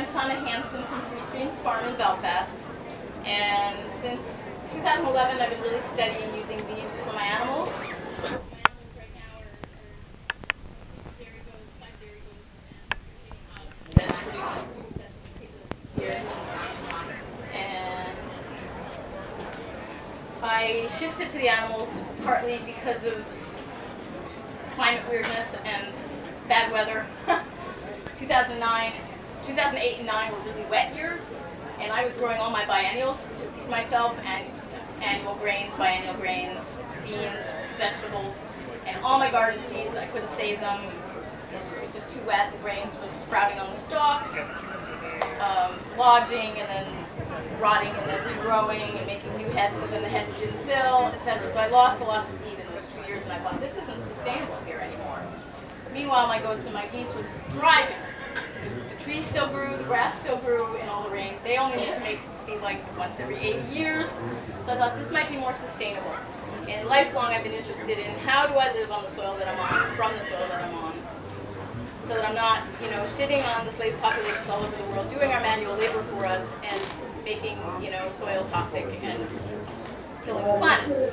I'm Shana from Three Streams Farm in Belfast, and since 2011 I've been really studying using leaves for my animals. That produce here. And I shifted to the animals partly because of climate weirdness and bad weather. 2008 and 9 were really wet years, and I was growing all my biennials to feed myself, and annual grains, biennial grains, beans, vegetables, and all my garden seeds. I couldn't save them. It was just too wet. The grains were sprouting on the stalks, lodging, and then rotting, and then regrowing, and making new heads, but then the heads didn't fill, etc. So I lost a lot of seed in those 2 years, and I thought, this isn't sustainable here anymore. Meanwhile, my goats and my geese were thriving. The trees still grew, the grass still grew in all the rain. They only need to make seed like once every 80 years. So I thought this might be more sustainable. And lifelong I've been interested in how do I live on the soil that I'm on, from the soil that I'm on, so that I'm not, shitting on the slave populations all over the world, doing our manual labor for us and making, soil toxic and killing the planet.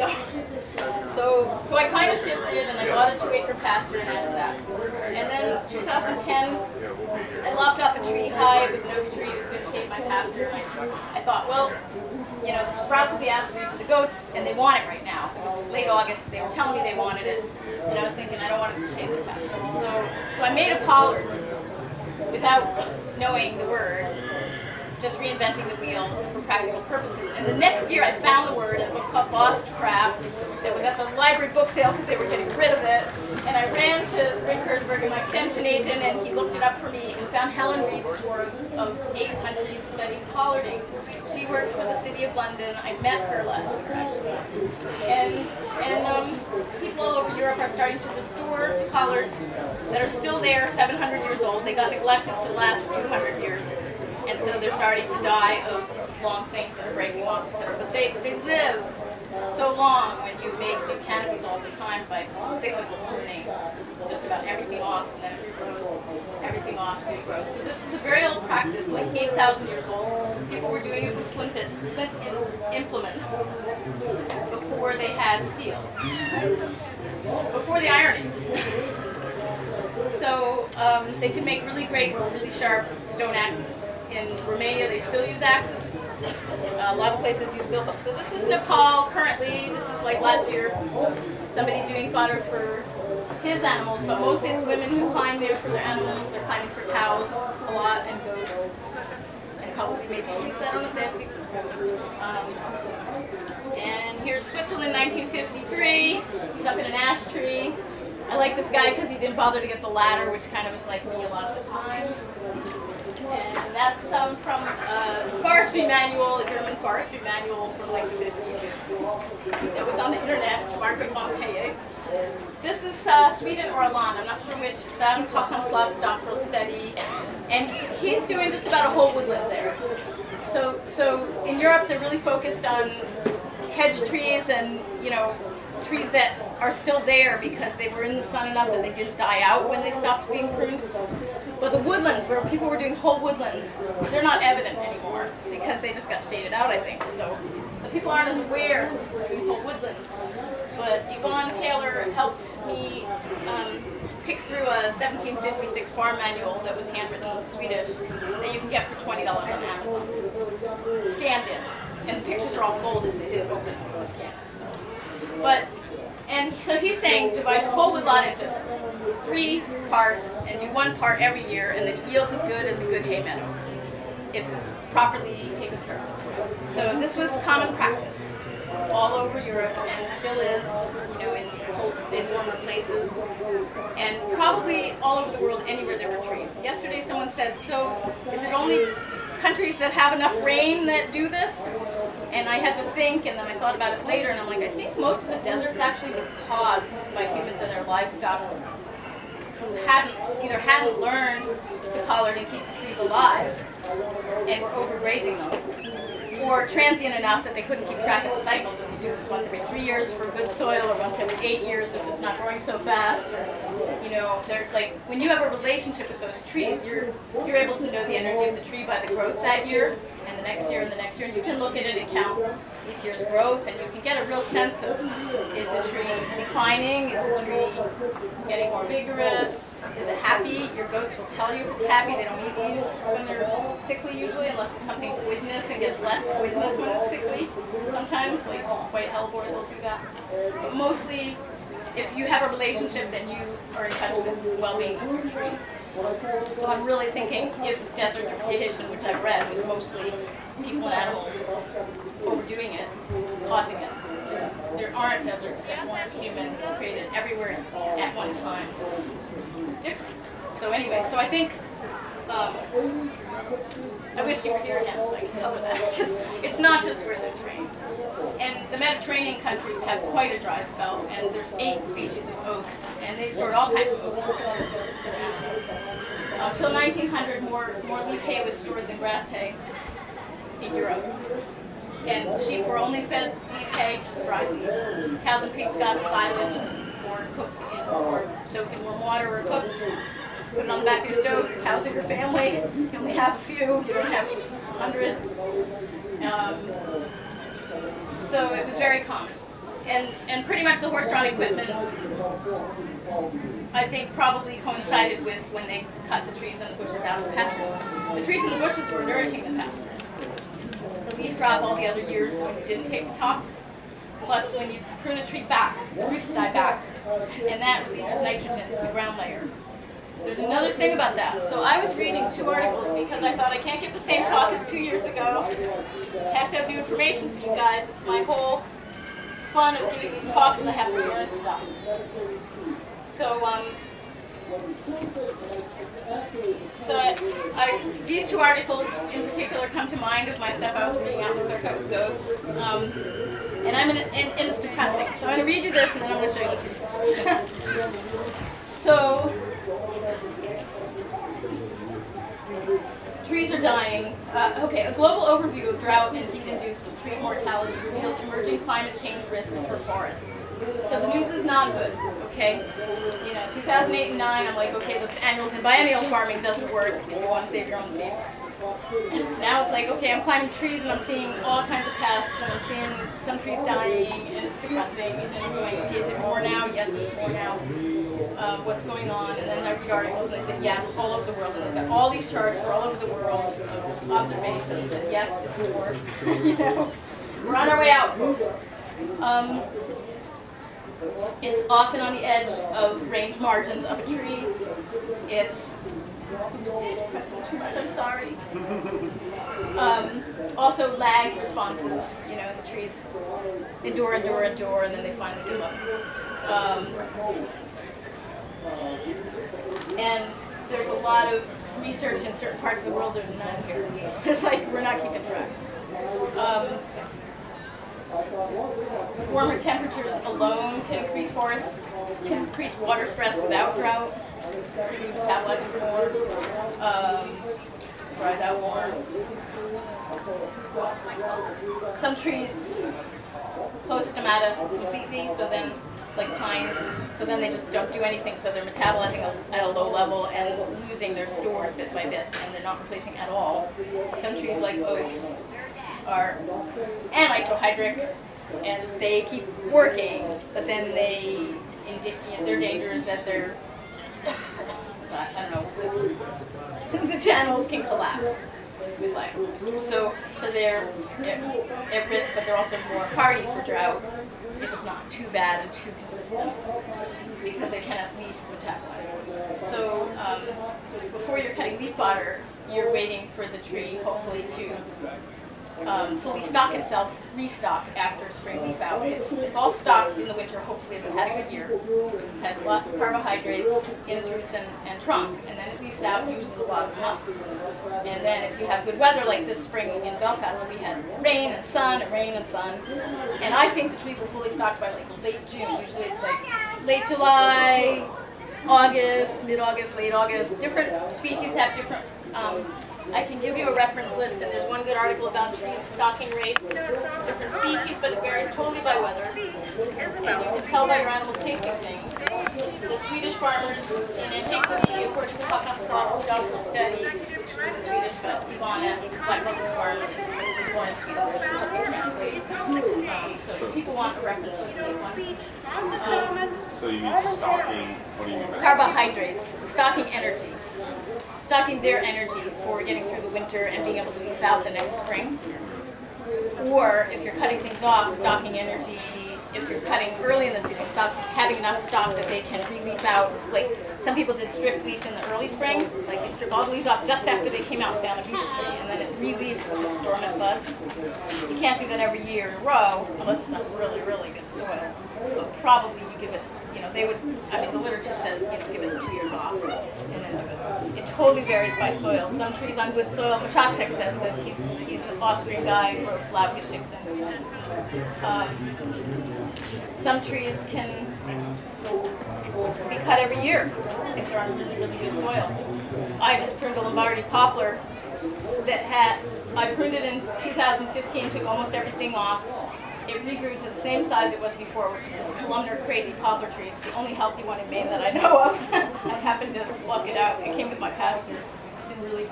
So I kind of shifted, and I bought a 2-acre pasture and added that. And then 2010, I lopped off a tree high. It was an oak tree. It was going to shade my pasture. And I thought, well, the sprouts will be out of the reach of the goats, and they want it right now. It was late August. They were telling me they wanted it, and I was thinking, I don't want it to shade the pasture. So I made a pollard without knowing the word, just reinventing the wheel for practical purposes. And the next year I found the word in a book called Lost Crafts that was at the library book sale because they were getting rid of it. And I ran to Rick Herzberg, my extension agent, and he looked it up for me and found Helen Reed's tour of 8 countries studying pollarding. She works for the City of London. I met her last year, actually. And people all over Europe are starting to restore pollards that are still there, 700 years old. They got neglected for the last 200 years. And so they're starting to die of long things that are breaking off, etc. But they live so long when you make new canopies all the time by cyclical pruning, just about everything off, and then it regrows, everything off, and it regrows. So this is a very old practice, like 8,000 years old. People were doing it with flint implements before they had steel, before the Iron Age. So they could make really great, really sharp stone axes. In Romania, they still use axes. A lot of places use billhooks. So this is Nepal currently. This is like last year. Somebody doing fodder for his animals, but mostly it's women who climb there for their animals. They're climbing for cows a lot, and goats, and probably maybe pigs. I don't know if they have pigs. And here's Switzerland, 1953. He's up in an ash tree. I like this guy because he didn't bother to get the ladder, which kind of is like me a lot of the time. And that's from a forestry manual, a German forestry manual from like the 50s. It was on the internet, Margaret von Peye. This is Sweden or Ireland, I'm not sure which. It's out of Håkan Slav's doctoral study. And he's doing just about a whole woodland there. So in Europe, they're really focused on hedge trees and, trees that are still there because they were in the sun enough that they didn't die out when they stopped being pruned. But the woodlands, where people were doing whole woodlands, they're not evident anymore because they just got shaded out, I think. So people aren't as aware of doing whole woodlands. But Yvonne Taylor helped me pick through a 1756 farm manual that was handwritten in Swedish that you can get for $20 on Amazon, scanned in. And the pictures are all folded, they didn't open to scan it. So he's saying divide the whole woodlot into 3 parts and do 1 part every year, and the yield's as good as a good hay meadow if properly taken care of. So this was common practice all over Europe, and still is, in warmer places, and probably all over the world anywhere there were trees. Yesterday someone said, so is it only countries that have enough rain that do this? And I had to think, and then I thought about it later, and I'm like, I think most of the deserts actually were caused by humans and their livestock who hadn't learned to pollard and keep the trees alive, and were overgrazing them. or transient enough that they couldn't keep track of the cycles, and you do this once every 3 years for good soil, or once every 8 years if it's not growing so fast. Or, you know, they're like, when you have a relationship with those trees, you're able to know the energy of the tree by the growth that year, and the next year, and the next year, and you can look at it and count each year's growth, and you can get a real sense of, is the tree declining, is the tree getting more vigorous, is it happy? Your goats will tell you if it's happy. They don't eat leaves when they're sickly usually, unless it's something poisonous, and gets less poisonous when it's sickly. Sometimes, like white hellebore will do that. But mostly, if you have a relationship, then you are in touch with the well-being of your trees. So I'm really thinking if desertification, which I've read, was mostly people and animals overdoing it, causing it. There aren't deserts that weren't human created everywhere at one time. It's different. So anyway, so I think, I wish you were here again so I could tell her that, because it's not just where there's rain. And the Mediterranean countries have quite a dry spell, and there's 8 species of oaks, and they stored all kinds of oak for their animals. Till 1900, more leaf hay was stored than grass hay in Europe. And sheep were only fed leaf hay, just dried leaves. Cows and pigs got silaged or cooked or soaked in warm water or cooked. Just put it on the back of your stove. Your cows are your family. You only have a few. You don't have 100. So it was very common. And pretty much the horse-drawn equipment, I think, probably coincided with when they cut the trees and the bushes out of the pastures. The trees and the bushes were nourishing the pastures. The leaf drop all the other years when you didn't take the tops. Plus, when you prune a tree back, the roots die back, and that releases nitrogen to the ground layer. There's another thing about that. So I was reading 2 articles because I thought I can't give the same talk as 2 years ago. I have to have new information for you guys. It's my whole fun of giving these talks is I have to learn stuff. So, these 2 articles in particular come to mind of my stuff I was reading out in the goats. And and it's depressing. So I'm going to read you this and then I'm going to show you the 2 pictures. So, trees are dying. Okay, a global overview of drought and heat-induced tree mortality reveals emerging climate change risks for forests. So the news is not good, okay? You know, 2008 and 9, I'm like, okay, the annuals and biennial farming doesn't work if you want to save your own seed. Now it's like, okay, I'm climbing trees and I'm seeing all kinds of pests, and I'm seeing some trees dying, and it's depressing, and I'm going, okay, is it more now? Yes, it's more now. What's going on? And then I read articles and they say, yes, all over the world. And they've got all these charts for all over the world of observations, and yes, it's more. You know, we're on our way out, folks. It's often on the edge of range margins of a tree. It's, oops, I pressed them too much, I'm sorry. Also lagged responses, you know, the trees endure, and then they finally give up. And there's a lot of research in certain parts of the world, there's none here. It's like, we're not keeping track. Warmer temperatures alone can increase can increase water stress without drought. The tree metabolizes more, dries out more. Some trees post stomata completely, so then, like pines, so then they just don't do anything, so they're metabolizing at a low level and losing their stores bit by bit, and they're not replacing at all. Some trees, like oaks, are anisohydric, and they keep working, but then they're dangerous that they're, I don't know, the channels can collapse with life. So they're at risk, but they're also more hardy for drought if it's not too bad and too consistent, because they can at least metabolize. So before you're cutting leaf fodder, you're waiting for the tree, hopefully, to fully stock itself, restock after spring leaf out. It's all stocked in the winter, hopefully, if it had a good year. It has lots of carbohydrates in its roots and trunk, and then it leaves out and uses a lot of milk. And then if you have good weather, like this spring in Belfast, we had rain and sun and rain and sun. And I think the trees were fully stocked by like late June. Usually it's like late July, August, mid-August, late August. Different species have different I can give you a reference list, and there's one good article about trees stocking rates, different species, but it varies totally by weather. And you can tell by your animals tasting things. The Swedish farmers in antiquity, according to Håkan Slott's doctoral study, which was in Swedish, but Ivana, Black Mother's farm, was born in Sweden, so she'll help me translate. So if people want a reference list, take one. So you mean stocking, what do you mean by Carbohydrates, stocking energy. Stocking their energy for getting through the winter and being able to leaf out the next spring. Or if you're cutting things off, stocking energy. If you're cutting early in the season, having enough stock that they can re-leaf out. Like some people did strip leaf in the early spring. Like you strip all the leaves off just after they came out, say on a beech tree, and then it re-leaves with its dormant buds. You can't do that every year in a row unless it's on really, really good soil. But probably you give it, the literature says, give it 2 years off. And it totally varies by soil. Some trees on good soil, Machacek says this, he's an Austrian guy, wrote Laubgeschichten. Some trees can be cut every year if they're on really, really good soil. I just pruned a Lombardy poplar I pruned it in 2015, took almost everything off. It regrew to the same size it was before, which is this columnar crazy poplar tree. It's the only healthy one in Maine that I know of. I happened to pluck it out. It came with my pasture. It's in really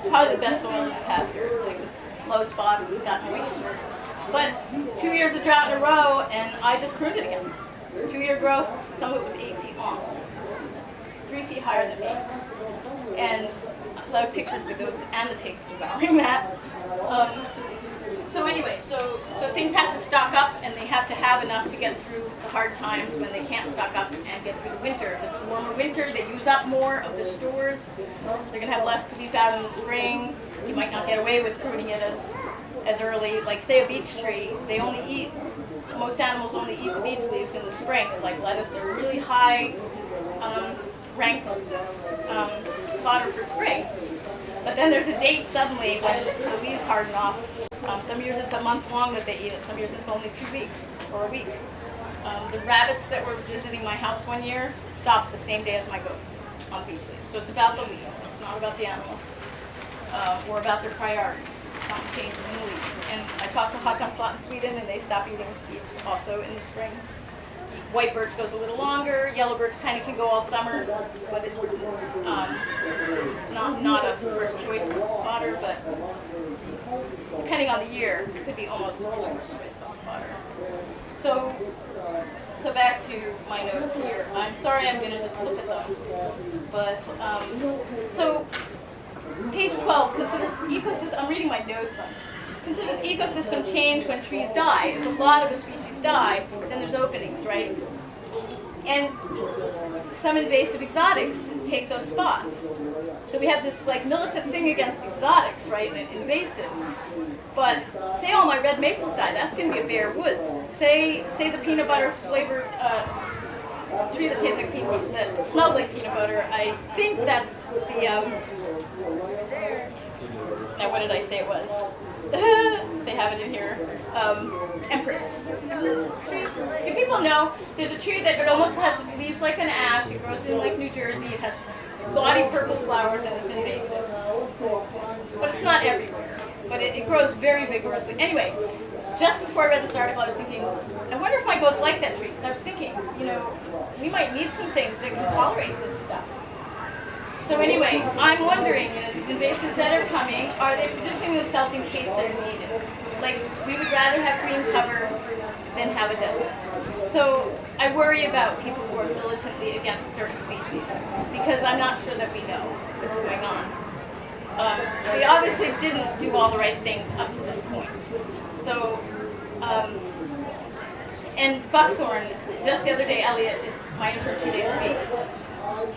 probably the best soil in the pasture. It's like this low spot, it's got moisture. But 2 years of drought in a row, and I just pruned it again. 2-year growth, some of it was 8 feet long. That's 3 feet higher than me. And so I have pictures of the goats and the pigs devouring that. So anyway, so things have to stock up, and they have to have enough to get through the hard times when they can't stock up and get through the winter. If it's a warmer winter, they use up more of the stores. They're going to have less to leaf out in the spring. You might not get away with pruning it as early. Like say a beech tree, most animals only eat the beech leaves in the spring. Like lettuce, they're really high ranked fodder for spring. But then there's a date suddenly when the leaves harden off. Some years it's a month long that they eat it. Some years it's only 2 weeks or a week. The rabbits that were visiting my house one year stopped the same day as my goats on beech leaves. So it's about the leaf. It's not about the animal or about their priorities. It's not changing in the leaf. And I talked to Håkan Slott in Sweden, and they stop eating beech also in the spring. White birch goes a little longer. Yellow birch kind of can go all summer, but it's not a first choice fodder, but depending on the year, it could be almost really first choice fodder. So back to my notes here. I'm sorry, I'm going to just look at them. But so page 12 considers ecosystem. I'm reading my notes on this. Considers ecosystem change when trees die. If a lot of a species die, then there's openings, right? And some invasive exotics take those spots. So we have this like militant thing against exotics, right, and invasives. But say all my red maples die, that's going to be a bare woods. Say the peanut butter flavored tree that tastes like peanut butter, that smells like peanut butter. I think that's the now what did I say it was? They have it in here. Empress tree. Do people know there's a tree that it almost has leaves like an ash? It grows in like New Jersey. It has gaudy purple flowers and it's invasive. But it's not everywhere. But it grows very vigorously. Anyway, just before I read this article, I was thinking, I wonder if my goats like that tree. Because I was thinking, we might need some things that can tolerate this stuff. So anyway, I'm wondering, these invasives that are coming, are they positioning themselves in case they're needed? Like, we would rather have green cover than have a desert. So I worry about people who are militantly against certain species, because I'm not sure that we know what's going on. We obviously didn't do all the right things up to this point. So, and buckthorn, just the other day, Elliot is my intern 2 days a week.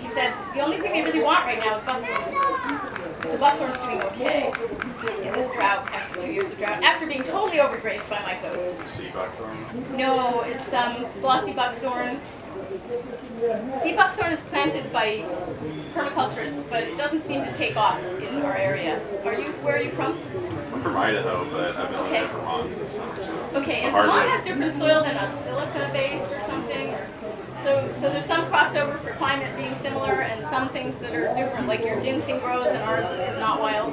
He said the only thing they really want right now is buckthorn. The buckthorn's doing okay in this drought after 2 years of drought, after being totally overgrazed by my goats. Sea buckthorn? No, it's glossy buckthorn. Sea buckthorn is planted by permaculturists, but it doesn't seem to take off in our area. Where are you from? I'm from Idaho, but I've been living in Vermont this summer. So okay, and Vermont has different soil than us, silica-based or something? So there's some crossover for climate being similar and some things that are different, like your ginseng grows and ours is not wild.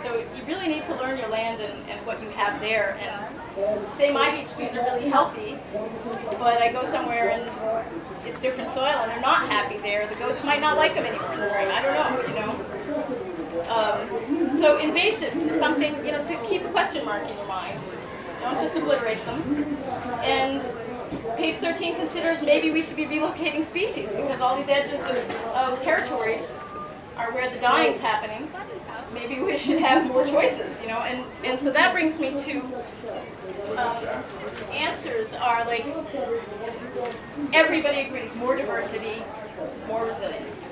So you really need to learn your land and what you have there. And say my beech trees are really healthy, but I go somewhere and it's different soil and they're not happy there. The goats might not like them anymore in the spring. I don't know, you know. So invasives is something, you know, to keep a question mark in your mind. Don't just obliterate them. And page 13 considers maybe we should be relocating species because all these edges of territories are where the dying's happening. Maybe we should have more choices, you know. And so that brings me to answers are like, everybody agrees, more diversity, more resilience.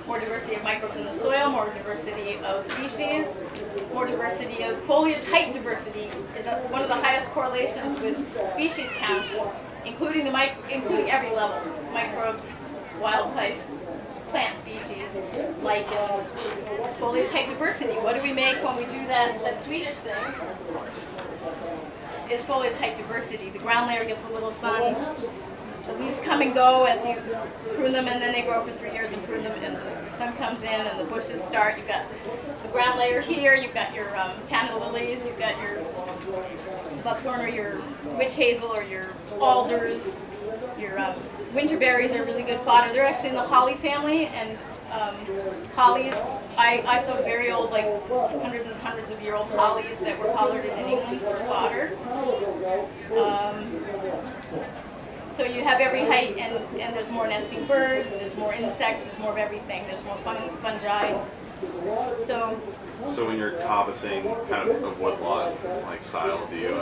More diversity of microbes in the soil, more diversity of species, more diversity of foliage height diversity is one of the highest correlations with species counts, including every level, microbes, wild type, plant species, lichens, foliage height diversity. What do we make when we do that Swedish thing? Is foliage height diversity. The ground layer gets a little sun. The leaves come and go as you prune them, and then they grow for 3 years and prune them, and the sun comes in and the bushes start. You've got the ground layer here, you've got your Canada lilies, you've got your buckthorn or your witch hazel or your alders. Your winter berries are really good fodder. They're actually in the holly family, and hollies, I saw very old, like hundreds and hundreds of year old hollies that were collared in England for fodder. So you have every height, and there's more nesting birds, there's more insects, there's more of everything, there's more fungi. So when you're coppicing kind of a woodlot like style, do you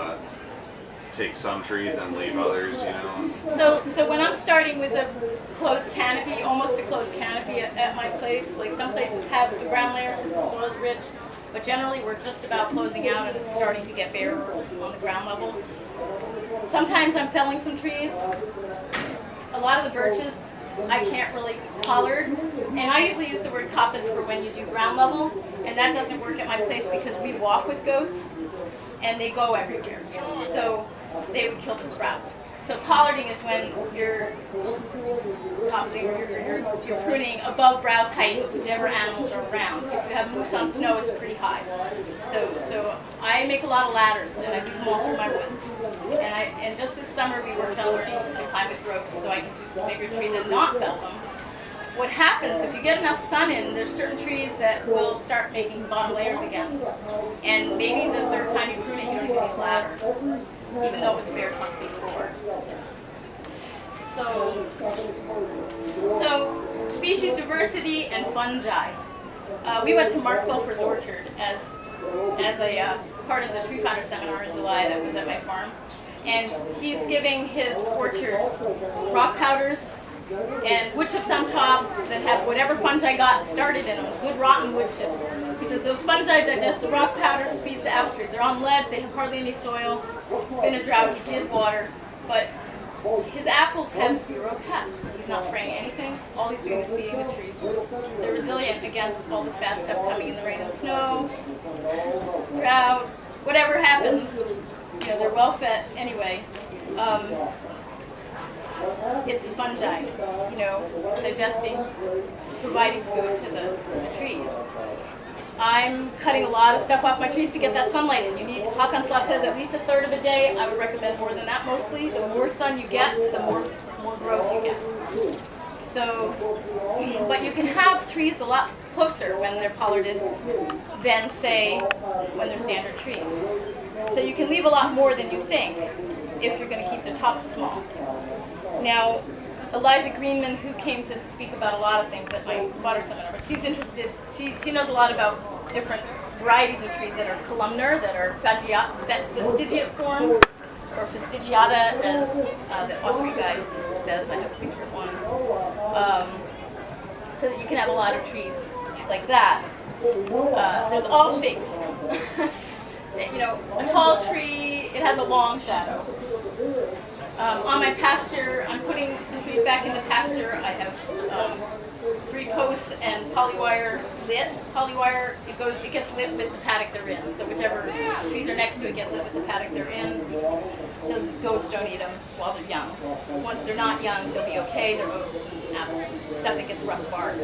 take some trees and leave others, you know? So when I'm starting with a closed canopy, almost a closed canopy at my place, like some places have the ground layer because the soil's rich, but generally we're just about closing out and it's starting to get bare on the ground level. Sometimes I'm felling some trees. A lot of the birches I can't really pollard, and I usually use the word coppice for when you do ground level, and that doesn't work at my place because we walk with goats and they go everywhere, so they would kill the sprouts. So pollarding is when you're coppicing or you're pruning above browse height of whichever animals are around. If you have moose on snow, it's pretty high. So I make a lot of ladders and I leave them all through my woods. And just this summer we worked on learning to climb with ropes so I can do some bigger trees and not fell them. What happens if you get enough sun in, there's certain trees that will start making bottom layers again. And maybe the third time you prune it, you don't even need a ladder, even though it was a bare trunk before. So species diversity and fungi. We went to Mark Felfer's orchard as a part of the Tree Founder seminar in July that was at my farm. And he's giving his orchard rock powders and wood chips on top that have whatever fungi got started in them, good rotten wood chips. He says those fungi digest the rock powders, feeds the apple trees. They're on ledge, they have hardly any soil. It's been a drought, he did water, but his apples have 0 pests. He's not spraying anything. All he's doing is feeding the trees. They're resilient against all this bad stuff coming in the rain and snow, drought, whatever happens. You know, they're well fed anyway. It's the fungi, you know, digesting, providing food to the trees. I'm cutting a lot of stuff off my trees to get that sunlight in. You need, Hakan Slot says, at least a third of a day. I would recommend more than that mostly. The more sun you get, the more growth you get. So, but you can have trees a lot closer when they're pollarded than, say, when they're standard trees. So you can leave a lot more than you think if you're going to keep the tops small. Now, Eliza Greenman, who came to speak about a lot of things at my fodder seminar, but she's interested, she knows a lot about different varieties of trees that are columnar, that are fastigiate form, or fastigiata, as the Austrian guy says. I have a picture of one. So that you can have a lot of trees like that. There's all shapes. You know, a tall tree, it has a long shadow. On my pasture, I'm putting some trees back in the pasture. I have 3 posts and polywire lit. Polywire, it gets lit with the paddock they're in. So whichever trees are next to it get lit with the paddock they're in. So the goats don't eat them while they're young. Once they're not young, they'll be okay. They're oaks and apples, stuff that gets rough bark.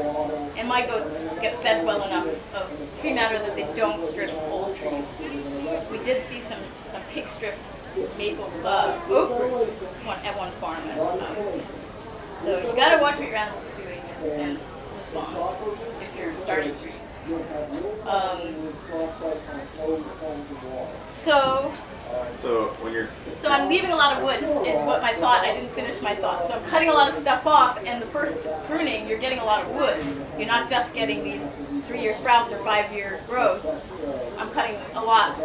And my goats get fed well enough of tree matter that they don't strip old trees. We did see some pig stripped maple oak roots at one farm. So you got to watch what your animals are doing and respond if you're starting trees. So I'm leaving a lot of wood is what my thought. I didn't finish my thought. So I'm cutting a lot of stuff off, and the first pruning, you're getting a lot of wood. You're not just getting these 3-year sprouts or 5-year growth. I'm cutting a lot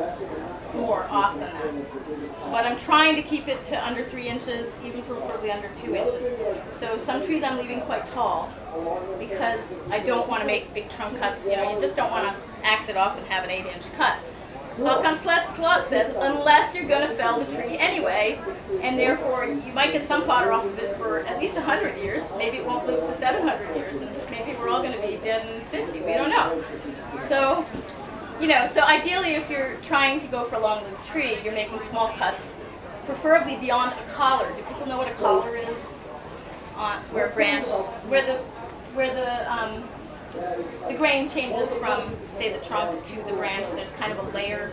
more off than that. But I'm trying to keep it to under 3 inches, even preferably under 2 inches. So some trees I'm leaving quite tall because I don't want to make big trunk cuts. You know, you just don't want to axe it off and have an 8-inch cut. Hawkon Slot says, unless you're going to fell the tree anyway, and therefore you might get some fodder off of it for at least 100 years. Maybe it won't live to 700 years, and maybe we're all going to be dead in 50. We don't know. So, you know, so ideally if you're trying to go for a long-lived tree, you're making small cuts, preferably beyond a collar. Do people know what a collar is? Where a branch, where the grain changes from, say, the trunk to the branch. There's kind of a layer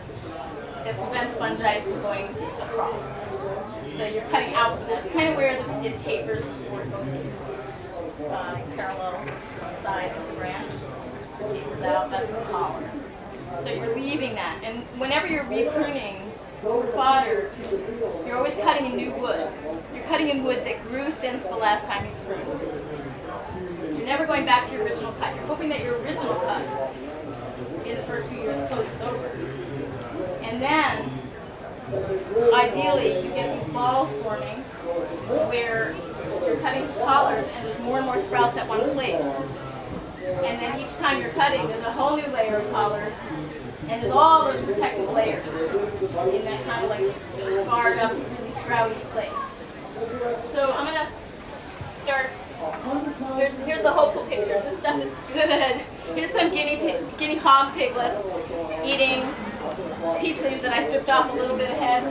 that prevents fungi from going across. So you're cutting out from that. It's kind of where it tapers before it goes parallel sides of the branch. It tapers out. That's the collar. So you're leaving that. And whenever you're repruning for fodder, you're always cutting in new wood. You're cutting in wood that grew since the last time you pruned. You're never going back to your original cut. You're hoping that your original cut in the first few years closes over. And then, ideally, you get these balls forming where you're cutting to collars and there's more and more sprouts at one place. And then each time you're cutting, there's a whole new layer of collars, and there's all those protective layers in that kind of like scarred up, really sprouty place. So I'm going to start. Here's the hopeful pictures. This stuff is good. Here's some guinea hog piglets eating peach leaves that I stripped off a little bit ahead.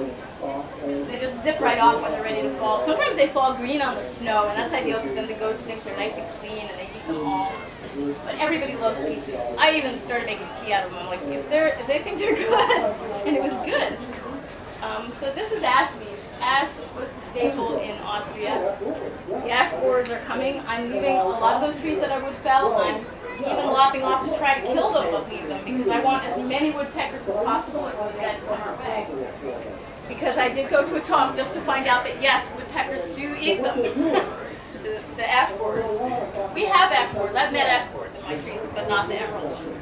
They just zip right off when they're ready to fall. Sometimes they fall green on the snow, and that's ideal because then the goats think they're nice and clean and they eat them all. But everybody loves peach leaves. I even started making tea out of them. I'm like, if they think they're good, and it was good. So this is ash leaves. Ash was the staple in Austria. The ash borers are coming. I'm leaving a lot of those trees that I would fell. I'm even lopping off to try to kill them, but leave them because I want as many woodpeckers as possible if those guys come our way. Because I did go to a talk just to find out that yes, woodpeckers do eat them. the ash borers. We have ash borers. I've met ash borers in my trees, but not the emerald ones.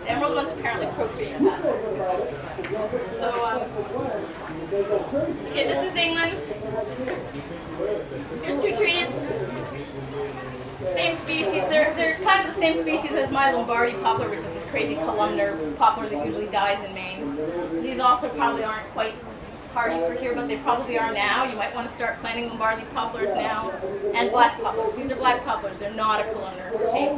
The emerald ones apparently procreate faster. So, okay, this is England. Here's 2 trees. Same species. They're kind of the same species as my Lombardy poplar, which is this crazy columnar poplar that usually dies in Maine. These also probably aren't quite hardy for here, but they probably are now. You might want to start planting Lombardy poplars now. And black poplars. These are black poplars. They're not a columnar shape.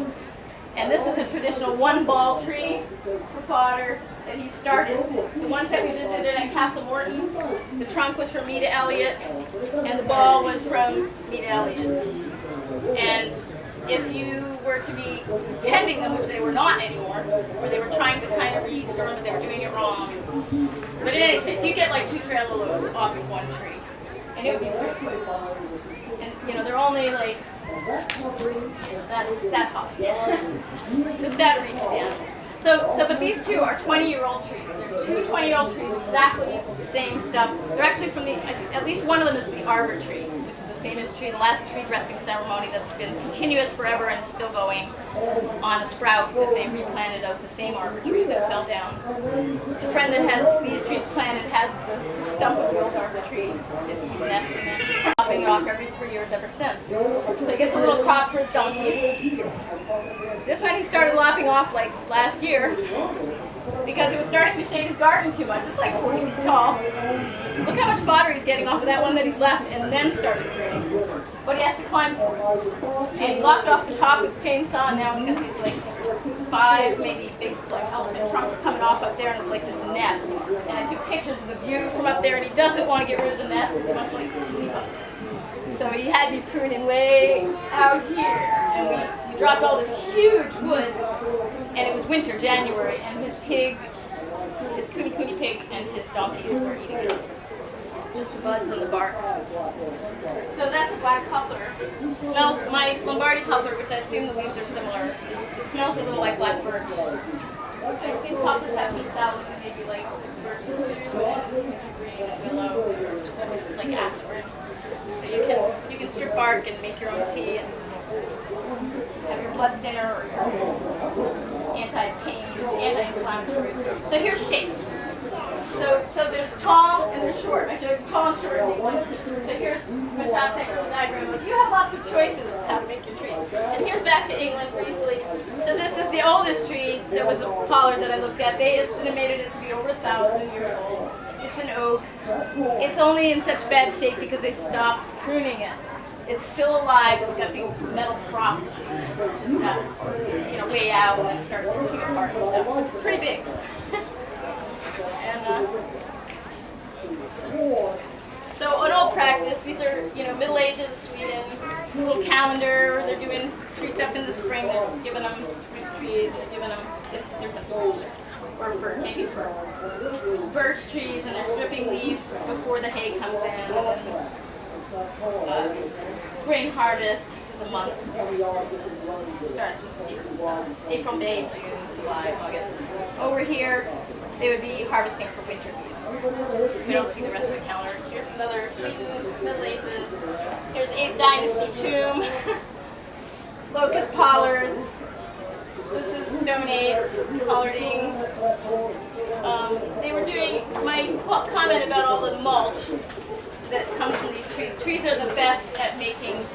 And this is a traditional one-ball tree for fodder that he started. The ones that we visited at Castle Morton, the trunk was from Meta Elliott, and the ball was from Meta Elliott. And if you were to be tending them, which they were not anymore, or they were trying to kind of restore them, but they were doing it wrong. But in any case, you get like 2 trailer loads off of one tree, and it would be pretty quick. And you know, they're only like that high, just out of reach of the animals. So, but these 2 are 20-year-old trees. They're 2 20-year-old trees, exactly the same stuff. They're actually from at least one of them is the arbor tree, which is a famous tree, the last tree dressing ceremony that's been continuous forever and is still going on a sprout that they replanted of the same arbor tree that fell down. The friend that has these trees planted has the stump of the old arbor tree, his geese nest in it, chopping it off every 3 years ever since. So he gets a little crop for his donkeys. This one he started lopping off like last year because it was starting to shade his garden too much. It's like 40 feet tall. Look how much fodder he's getting off of that one that he left and then started pruning. but he has to climb for it. And he lopped off the top with the chainsaw, and now it's got these like 5 maybe big like elephant trunks coming off up there, and it's like this nest. And I took pictures of the view from up there, and he doesn't want to get rid of the nest because he wants to like sleep up there. So he had me pruning way out here, and we dropped all this huge wood, and it was winter, January, and his kuni pig and his donkeys were eating it. Just the buds and the bark. So that's a black poplar. It smells, my Lombardy poplar, which I assume the leaves are similar, it smells a little like black birch. I think poplars have some salicin, maybe like birch stew and wintergreen and willow, which is like aspirin. So you can strip bark and make your own tea and have your blood thinner or your anti-pain, anti-inflammatory. So here's shapes. So there's tall and there's short. I showed you tall and short. So here's my shot technical diagram. You have lots of choices how to make your trees. And here's back to England briefly. So this is the oldest tree that was a pollard that I looked at. They estimated it to be over 1,000 years old. It's an oak. It's only in such bad shape because they stopped pruning it. It's still alive. It's got big metal props on it. It's got, way out and then it starts splitting apart and stuff. It's pretty big. So in all practice, these are, Middle Ages Sweden, little calendar, they're doing tree stuff in the spring, they're giving them spruce trees, they're giving them, it's different spruce, or maybe for birch trees, and they're stripping leaf before the hay comes in, and grain harvest, which is a month, starts with April, May, June, July, August. Over here, they would be harvesting for winter leaves. We don't see the rest of the calendar. Here's another Sweden, Middle Ages. Here's 8th Dynasty tomb. Locust pollards. This is Stone Age pollarding. They were doing my comment about all the mulch that comes from these trees. Trees are the best at making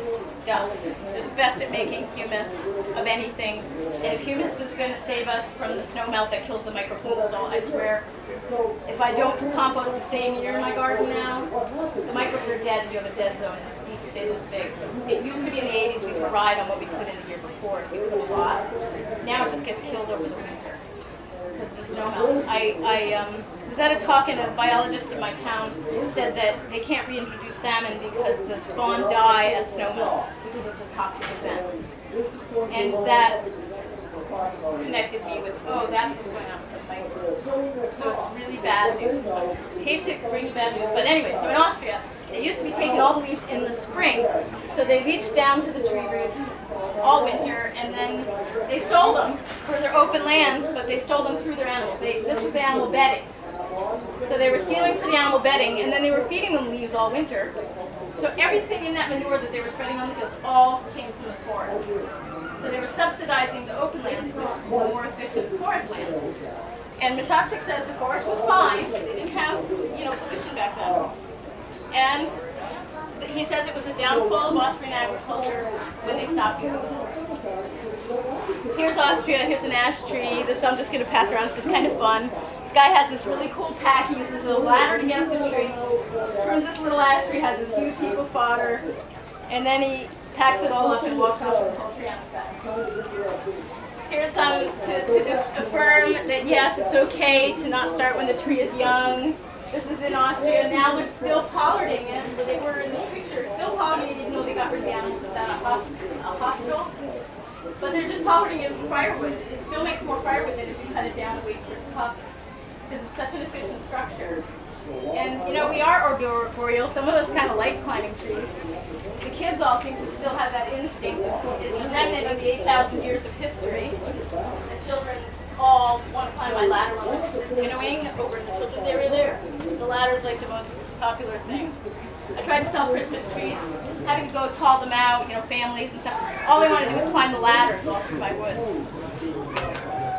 duff. They're the best at making humus of anything. And if humus is going to save us from the snow melt that kills the microbes in the soil, I swear, if I don't compost the same year in my garden now, the microbes are dead and you have a dead zone. These stay this big. It used to be in the 80s we could ride on what we put in the year before if we put a lot. Now it just gets killed over the winter because of the snow melt. I was at a talk and a biologist in my town said that they can't reintroduce salmon because the spawn die at snow melt because it's a toxic event. And that connected me with, that's what's going on with the microbes. So it's really bad news. I hate to bring you bad news, but anyway, so in Austria, they used to be taking all the leaves in the spring. So they leached down to the tree roots all winter, and then they stole them for their open lands, but they stole them through their animals. This was the animal bedding. So they were stealing for the animal bedding, and then they were feeding them leaves all winter. So everything in that manure that they were spreading on the fields all came from the forest. So they were subsidizing the open lands with the more efficient forest lands. And Mishachik says the forest was fine. They didn't have, pollution back then. And he says it was the downfall of Austrian agriculture when they stopped using the forest. Here's Austria. Here's an ash tree. This I'm just going to pass around. It's just kind of fun. This guy has this really cool pack. He uses a ladder to get up the tree. Prunes this little ash tree, has this huge heap of fodder, and then he packs it all up and walks off with the whole tree on his back. Here's some to just affirm that yes, it's okay to not start when the tree is young. This is in Austria. Now they're still pollarding it. They were in this picture still pollarding it even though they got rid of the animals without a hospital. But they're just pollarding it with firewood. It still makes more firewood than if you cut it down and wait for it to pop. Because it's such an efficient structure. And we are arboreal. Some of us kind of like climbing trees. The kids all seem to still have that instinct. It's a remnant of the 8,000 years of history. The children all want to climb my ladder when we're winnowing over in the children's area there. The ladder's like the most popular thing. I tried to sell Christmas trees, having to go haul them out, families and stuff. All they want to do is climb the ladders all through my woods.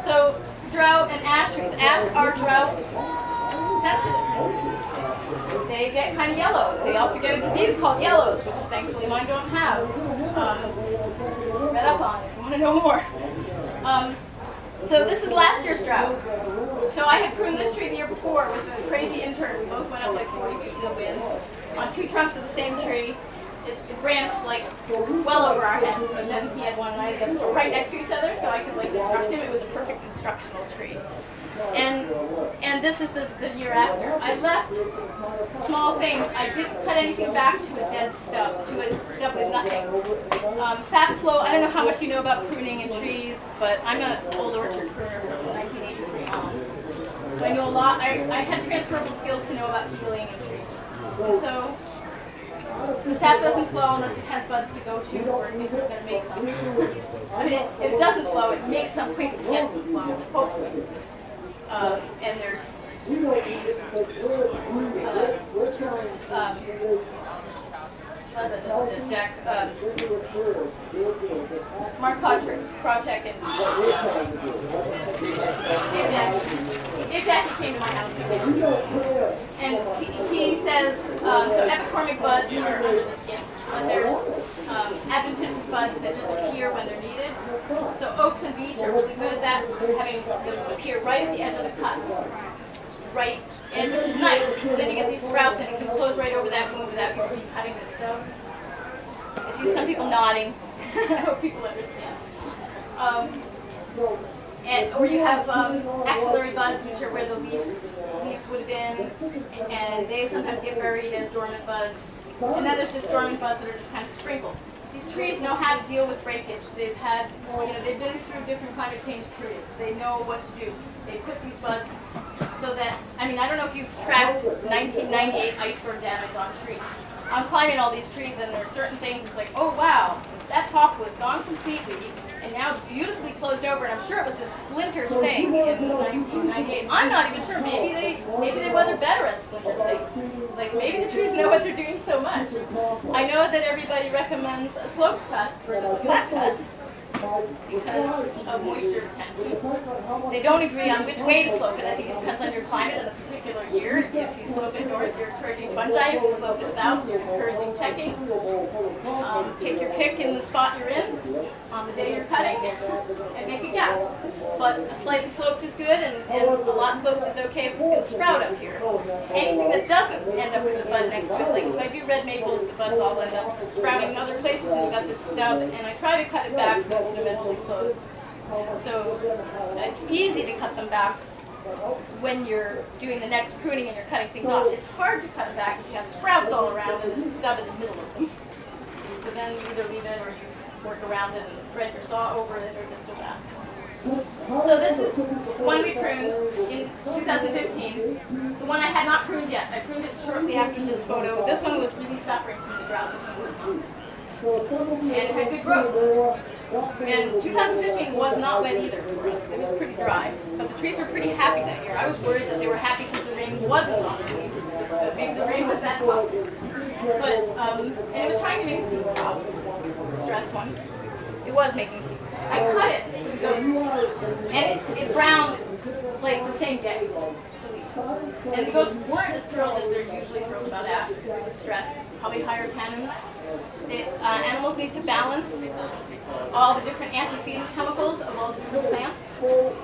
So drought and ash trees. Ash are drought sensitive. They get kind of yellow. They also get a disease called yellows, which thankfully mine don't have. Read up on if you want to know more. So this is last year's drought. So I had pruned this tree the year before with a crazy intern. We both went up like 40 feet in the wind on 2 trunks of the same tree. it branched like well over our heads, but then he had one and I had the other, so right next to each other, so I could like instruct him. It was a perfect instructional tree. And this is the year after. I left small things. I didn't cut anything back to a dead stub, to a stub with nothing. Sap flow, I don't know how much you know about pruning in trees, but I'm an old orchard pruner from 1983 on. So I know a lot. I had transferable skills to know about healing in trees. And so the sap doesn't flow unless it has buds to go to, or it thinks it's going to make some. I mean, if it doesn't flow, it makes some quick and gets some flow, hopefully. And there's Mark Krajcek and Dave Jackie came to my house and he says, so epicormic buds are under the skin, but there's adventitious buds that just appear when they're needed. So oaks and beech are really good at that, having them appear right at the edge of the cut, right, and which is nice because then you get these sprouts and it can close right over that wound without you cutting the stuff. I see some people nodding. I hope people understand. Or you have axillary buds, which are where the leaves would have been, and they sometimes get buried as dormant buds. And then there's just dormant buds that are just kind of sprinkled. These trees know how to deal with breakage. They've had, they've been through different climate change periods. They know what to do. They put these buds so that, I mean, I don't know if you've tracked 1998 iceberg damage on trees. I'm climbing all these trees and there are certain things, it's like, oh wow, that top was gone completely and now it's beautifully closed over, and I'm sure it was this splintered thing in 1998. I'm not even sure, maybe they weather better as splintered things. Like maybe the trees know what they're doing so much. I know that everybody recommends a sloped cut versus a flat cut because of moisture retention. They don't agree on which way to slope it. I think it depends on your climate in a particular year. If you slope it north, you're encouraging fungi. If you slope it south, you're encouraging checking. Take your pick in the spot you're in on the day you're cutting and make a guess. But a slightly sloped is good and a lot sloped is okay if it's going to sprout up here. Anything that doesn't end up with a bud next to it, like if I do red maples, the buds all end up sprouting in other places and you've got this stub, and I try to cut it back so it will eventually close. So it's easy to cut them back when you're doing the next pruning and you're cutting things off. It's hard to cut them back if you have sprouts all around and a stub in the middle of them. So then you either leave it or you work around it and thread your saw over it or this or that. So this is one we pruned in 2015. The one I had not pruned yet. I pruned it shortly after this photo. This one was really suffering from the drought. And it had good growth. And 2015 was not wet either for us. It was pretty dry. But the trees were pretty happy that year. I was worried that they were happy because the rain wasn't on their leaves. But maybe the rain was that tough. But, and it was trying to make a seed crop. Stress one. It was making seed. I cut it for the goats. And it browned like the same day. And the goats weren't as thrilled as they're usually thrilled about that because it was stressed. Probably higher tannins. Animals need to balance all the different anti-feeding chemicals of all the different plants.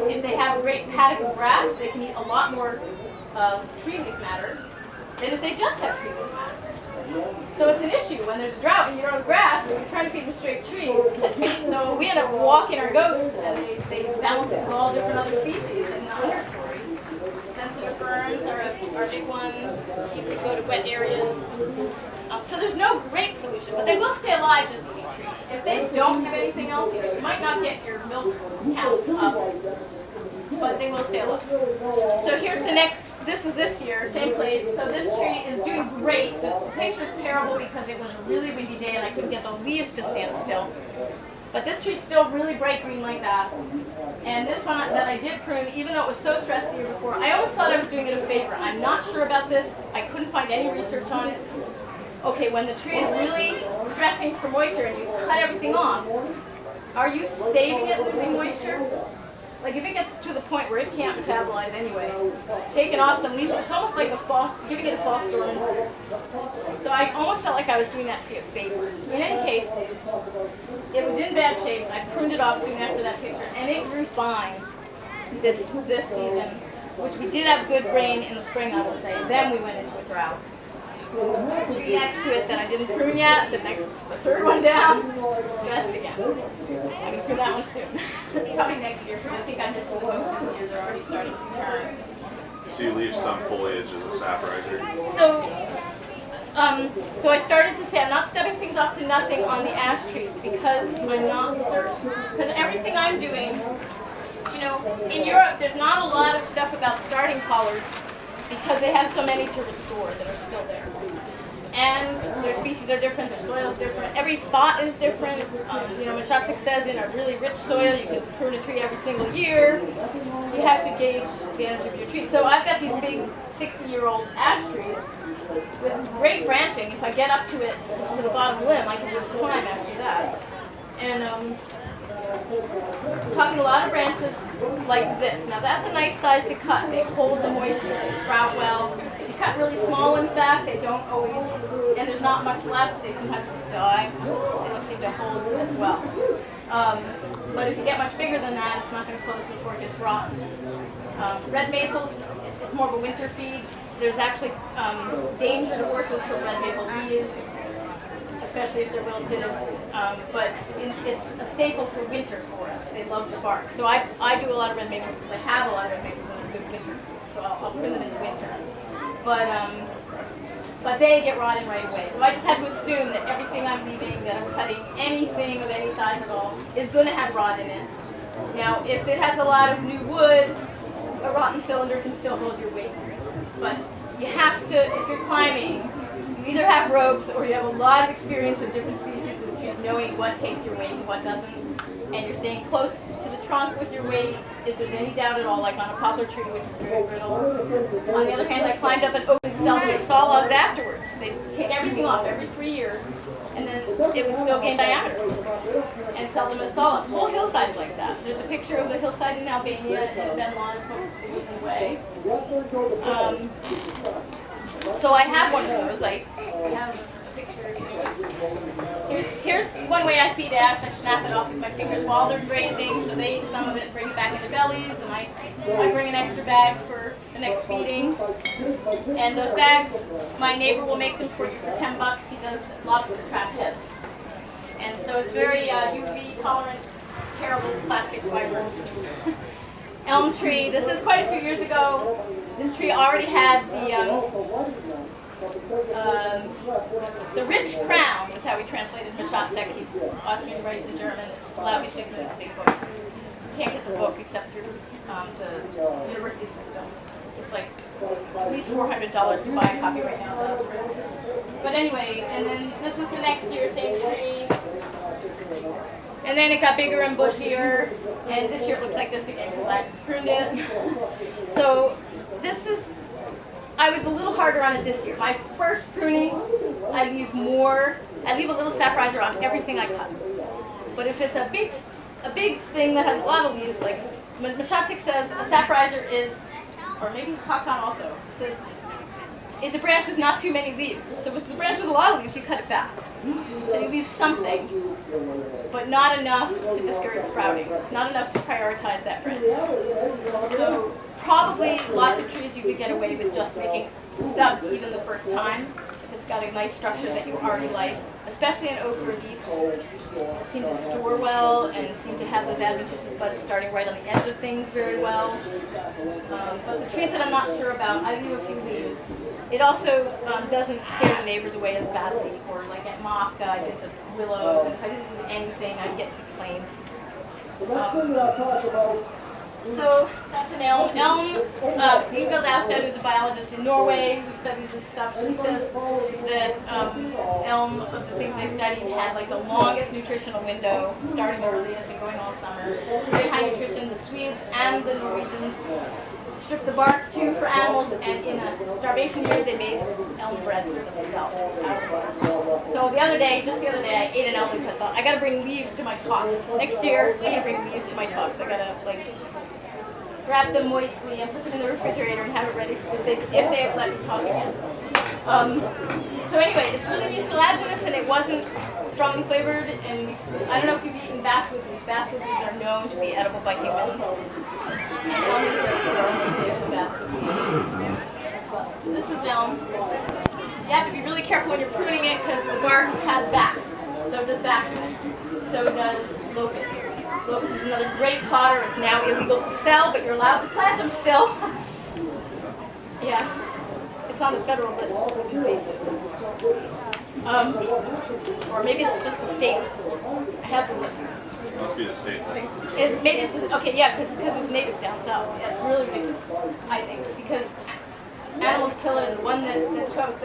If they have a great paddock of grass, they can eat a lot more tree leaf matter than if they just have tree leaf matter. So it's an issue when there's a drought and you're on grass and you're trying to feed them straight trees. So we end up walking our goats and they balance it with all different other species in the understory. Sensitive ferns are a big one. You could go to wet areas. So there's no great solution, but they will stay alive just to eat trees. If they don't have anything else, you might not get your milk counts up, but they will stay alive. So here's the next, this is this year, same place. So this tree is doing great. The picture's terrible because it was a really windy day and I couldn't get the leaves to stand still. But this tree's still really bright green like that. And this one that I did prune, even though it was so stressed the year before, I almost thought I was doing it a favor. I'm not sure about this. I couldn't find any research on it. Okay, when the tree is really stressing for moisture and you cut everything off, are you saving it losing moisture? Like if it gets to the point where it can't metabolize anyway, taking off some leaves, it's almost like giving it a false dormancy. So I almost felt like I was doing that tree a favor. In any case, it was in bad shape. I pruned it off soon after that picture, and it grew fine this season, which we did have good rain in the spring, I will say. Then we went into a drought. tree next to it that I didn't prune yet, the third one down, just again. I'm gonna prune that one soon. Probably next year, because I think I'm missing the boat this year. They're already starting to turn. So you leave some foliage as a sap riser? So I started to say I'm not stubbing things off to nothing on the ash trees because I'm not certain. Because everything I'm doing, you know, in Europe there's not a lot of stuff about starting pollards because they have so many to restore that are still there. And their species are different, their soil is different, every spot is different. You know, Mashotzik says in a really rich soil you can prune a tree every single year. You have to gauge the energy of your trees. So I've got these big 60-year-old ash trees with great branching. If I get up to it, to the bottom limb, I can just climb after that. And I'm talking a lot of branches like this. Now that's a nice size to cut. They hold the moisture, they sprout well. If you cut really small ones back, they don't always, and there's not much left, they sometimes just die. They don't seem to hold as well. But if you get much bigger than that, it's not going to close before it gets rotten. Red maples, it's more of a winter feed. There's actually danger to horses for red maple leaves, especially if they're wilted. But it's a staple for winter for us. They love the bark. So I do a lot of red maples because I have a lot of red maples and they're good winter food. So I'll prune them in the winter. But they get rotting right away. So I just have to assume that everything I'm leaving, that I'm cutting, anything of any size at all, is going to have rot in it. Now, if it has a lot of new wood, a rotten cylinder can still hold your weight. But you have to, if you're climbing, you either have ropes or you have a lot of experience of different species of trees, knowing what takes your weight and what doesn't. And you're staying close to the trunk with your weight if there's any doubt at all, like on a poplar tree, which is very brittle. On the other hand, I climbed up an oak and sell them saw logs afterwards. They take everything off every 3 years, and then it would still gain diameter, and sell them as saw logs. Whole hillsides like that. There's a picture of the hillside in Albania in Ben Law's book, The Moving Way. So I have one of those. I have a picture. Here's one way I feed ash. I snap it off with my fingers while they're grazing, so they eat some of it and bring it back in their bellies, and I bring an extra bag for the next feeding. And those bags, my neighbor will make them for you for $10. He does lobster trap heads. And so it's very UV tolerant, terrible plastic fiber. Elm tree, this is quite a few years ago. This tree already had the rich crown, is how we translated Mashotzik. He's Austrian, writes in German. It's Lavi Schickman's big book. You can't get the book except through the university system. It's like at least $400 to buy a copy right now. But anyway, and then this is the next year, same tree. And then it got bigger and bushier, and this year it looks like this again because I just pruned it. So this is, I was a little harder on it this year. My first pruning, I leave a little sap riser on everything I cut. But if it's a big thing that has a lot of leaves, like Mashotzik says, a sap riser is, or maybe Hakan also, says, is a branch with not too many leaves. So if it's a branch with a lot of leaves, you cut it back. So you leave something, but not enough to discourage sprouting, not enough to prioritize that branch. So probably lots of trees you could get away with just making stubs even the first time. If it's got a nice structure that you already like, especially an oak or a beech. It seem to store well and seem to have those adventitious buds starting right on the edge of things very well. But the trees that I'm not sure about, I leave a few leaves. It also doesn't scare the neighbors away as badly. Or like at Mafka, I did the willows, and if I didn't do anything, I'd get complaints. So that's an elm. Ingvild Austad, who's a biologist in Norway who studies this stuff, she says that elm, of the things they studied, had like the longest nutritional window, starting earliest and going all summer. Very high nutrition. The Swedes and the Norwegians stripped the bark too for animals, and in a starvation year they made elm bread for themselves out of bark. So just the other day, I ate an elm leaf. I thought, I gotta bring leaves to my talks. Next year, I gotta bring leaves to my talks. I gotta wrap them moistly and put them in the refrigerator and have it ready if they let me talk again. So anyway, it's really mucilaginous and it wasn't strongly flavored, and I don't know if you've eaten basswood leaves. Basswood leaves are known to be edible by humans. And elm leaves are almost safe for basswood leaves as well. So this is elm. You have to be really careful when you're pruning it because the bark has bast. So does basswood. So does locust. Locust is another great fodder. It's now illegal to sell, but you're allowed to plant them still. Yeah, it's on the federal list of invasives. Or maybe it's just the state list. I have the list. It must be the state list. Maybe it's, okay, yeah, because it's native down south. Yeah, it's really ridiculous, I think, because animals kill it. The one that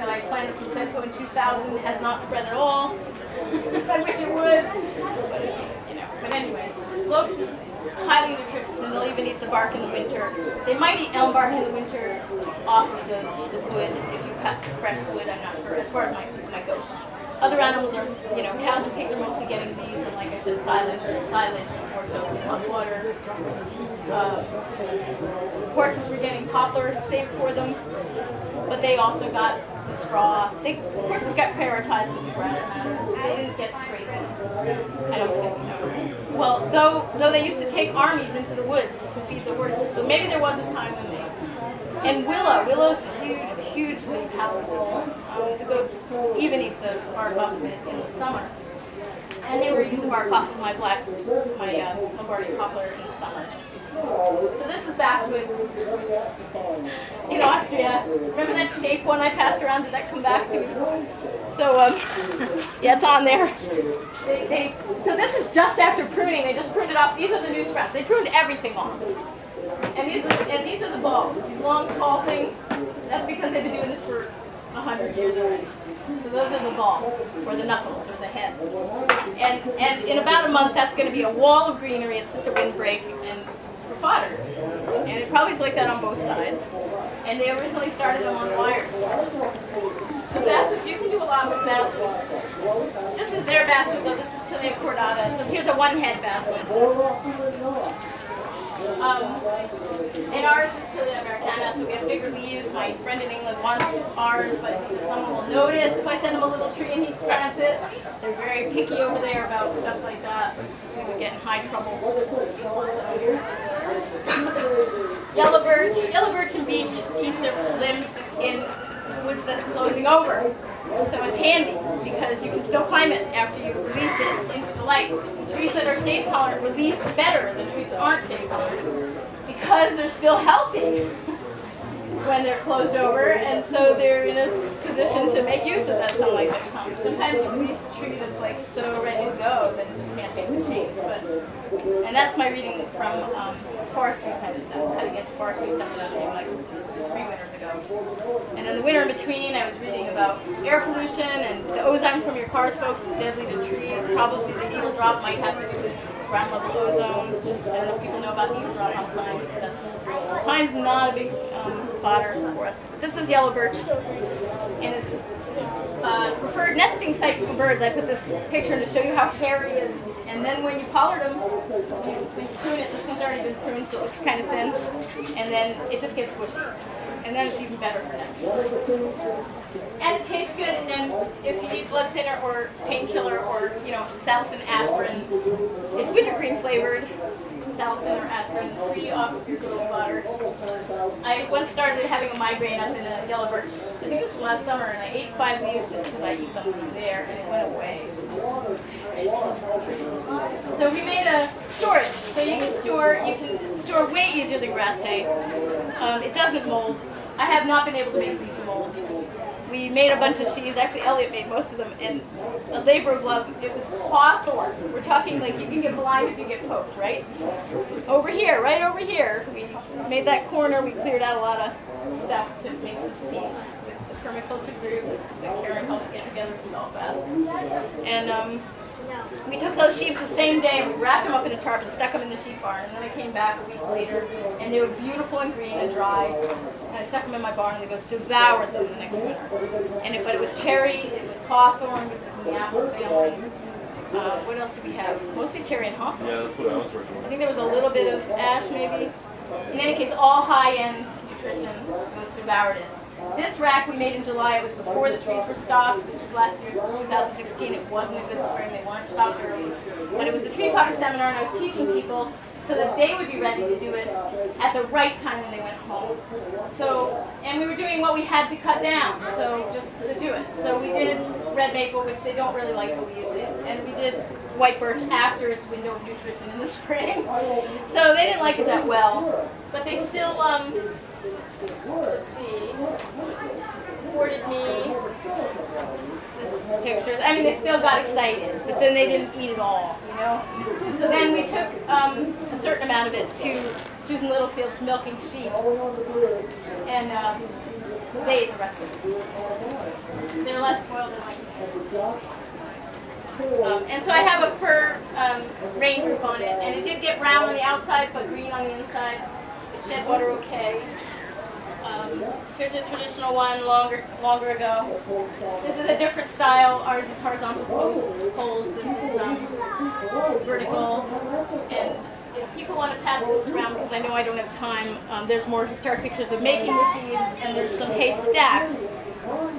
I planted from Fedco in 2000 has not spread at all. I wish it would, but it's, But anyway, locust is highly nutritious, and they'll even eat the bark in the winter. They might eat elm bark in the winter off of the wood if you cut fresh wood. I'm not sure. As far as my goats, other animals are, cows and pigs are mostly getting these, and like I said, silage or soaked in hot water. Horses were getting poplar saved for them, but they also got the straw. Horses got prioritized with the grass matter. They didn't get straight limbs. I don't think. No. Well, though they used to take armies into the woods to feed the horses, so maybe there was a time when they. And willow's hugely palatable. The goats even eat the bark off of it in the summer. And they were eating the bark off of my Lombardy poplar in the summer. So this is basswood in Austria. Remember that shape one I passed around? Did that come back to me? So, yeah, it's on there. So this is just after pruning. They just pruned it off. These are the new sprouts. They pruned everything off. And these are the balls. These long, tall things. That's because they've been doing this for 100 years already. So those are the balls, or the knuckles, or the heads. And in about a month, that's going to be a wall of greenery. It's just a windbreak and for fodder. And it probably is like that on both sides. And they originally started them on wires. So basswoods, you can do a lot with basswoods. This is their basswood, though. This is Tilia cordata. So here's a one-head basswood. And ours is Tilia americana, so we have bigger leaves. My friend in England wants ours, but he says someone will notice if I send him a little tree and he plants it. They're very picky over there about stuff like that. We would get in high trouble. Yellow birch and beech keep their limbs in woods that's closing over. So it's handy because you can still climb it after you release it into the light. Trees that are shade tolerant release better than trees that aren't shade tolerant because they're still healthy when they're closed over, and so they're in a position to make use of that sunlight that comes. Sometimes you release a tree that's like so ready to go that it just can't make the change. And that's my reading from forestry kind of stuff, cutting edge forestry stuff that I was reading like 3 winters ago. And in the winter in between, I was reading about air pollution and the ozone from your car smokes is deadly to trees. Probably the needle drop might have to do with ground level ozone. I don't know if people know about needle drop on pines, but pine's not a big fodder for us. But this is yellow birch, and it's preferred nesting site for birds. I put this picture in to show you how hairy and then when you pollard them, when you prune it, this one's already been pruned, so it looks kind of thin, and then it just gets bushy. And then it's even better for nesting. And it tastes good, and if you need blood thinner or painkiller or, salicin, aspirin, it's wintergreen flavored, salicin or aspirin, free off of your goat fodder. I once started having a migraine up in a yellow birch, I think this was last summer, and I ate 5 leaves just because I eat them there, and it went away. So we made a storage, so you can store way easier than grass hay. It doesn't mold. I have not been able to make leaves mold. We made a bunch of sheaves. Actually, Elliot made most of them, and a labor of love. It was hawthorn. We're talking like you can get blind if you get poked, right? Over here, right over here, we made that corner. We cleared out a lot of stuff to make some seeds with the permaculture group that Karen helps get together from Belfast. And we took those sheaves the same day and we wrapped them up in a tarp and stuck them in the sheep barn. And then I came back a week later and they were beautiful and green and dry. And I stuck them in my barn and the goats devoured them the next winter. But it was cherry, it was hawthorn, which is in the apple family. What else did we have? Mostly cherry and hawthorn. Yeah, that's what I was working with. I think there was a little bit of ash maybe. In any case, all high-end nutrition was devoured it. This rack we made in July. It was before the trees were stocked. This was last year's 2016. It wasn't a good spring. They weren't stocked early. But it was the tree fodder seminar, and I was teaching people so that they would be ready to do it at the right time when they went home. So, and we were doing what we had to cut down, so just to do it. So we did red maple, which they don't really like, but we use it, and we did white birch after its window of nutrition in the spring. So they didn't like it that well, but they still, let's see, afforded me this picture. I mean, they still got excited, but then they didn't eat it all, you know? So then we took a certain amount of it to Susan Littlefield's milking sheep, and they ate the rest of it. They're less spoiled than I can. And so I have a fur rain roof on it, and it did get brown on the outside, but green on the inside. It shed water okay. Here's a traditional one longer ago. This is a different style. Ours is horizontal poles. This is vertical. And if people want to pass this around, because I know I don't have time, there's more historic pictures of making the sheaves, and there's some hay stacks.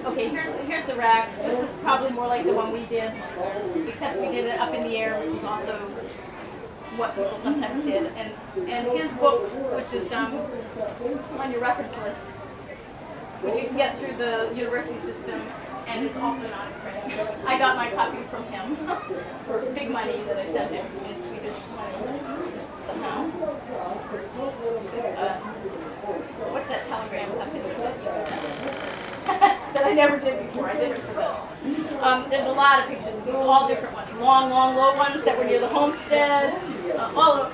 Okay, here's the racks. This is probably more like the one we did, except we did it up in the air, which is also what people sometimes did. And his book, which is on your reference list, which you can get through the university system, and it's also not in print. I got my copy from him for big money that I sent him in Swedish money somehow. What's that telegram company that I never did before? I did it for this. There's a lot of pictures of these, all different ones. Long, low ones that were near the homestead. All of,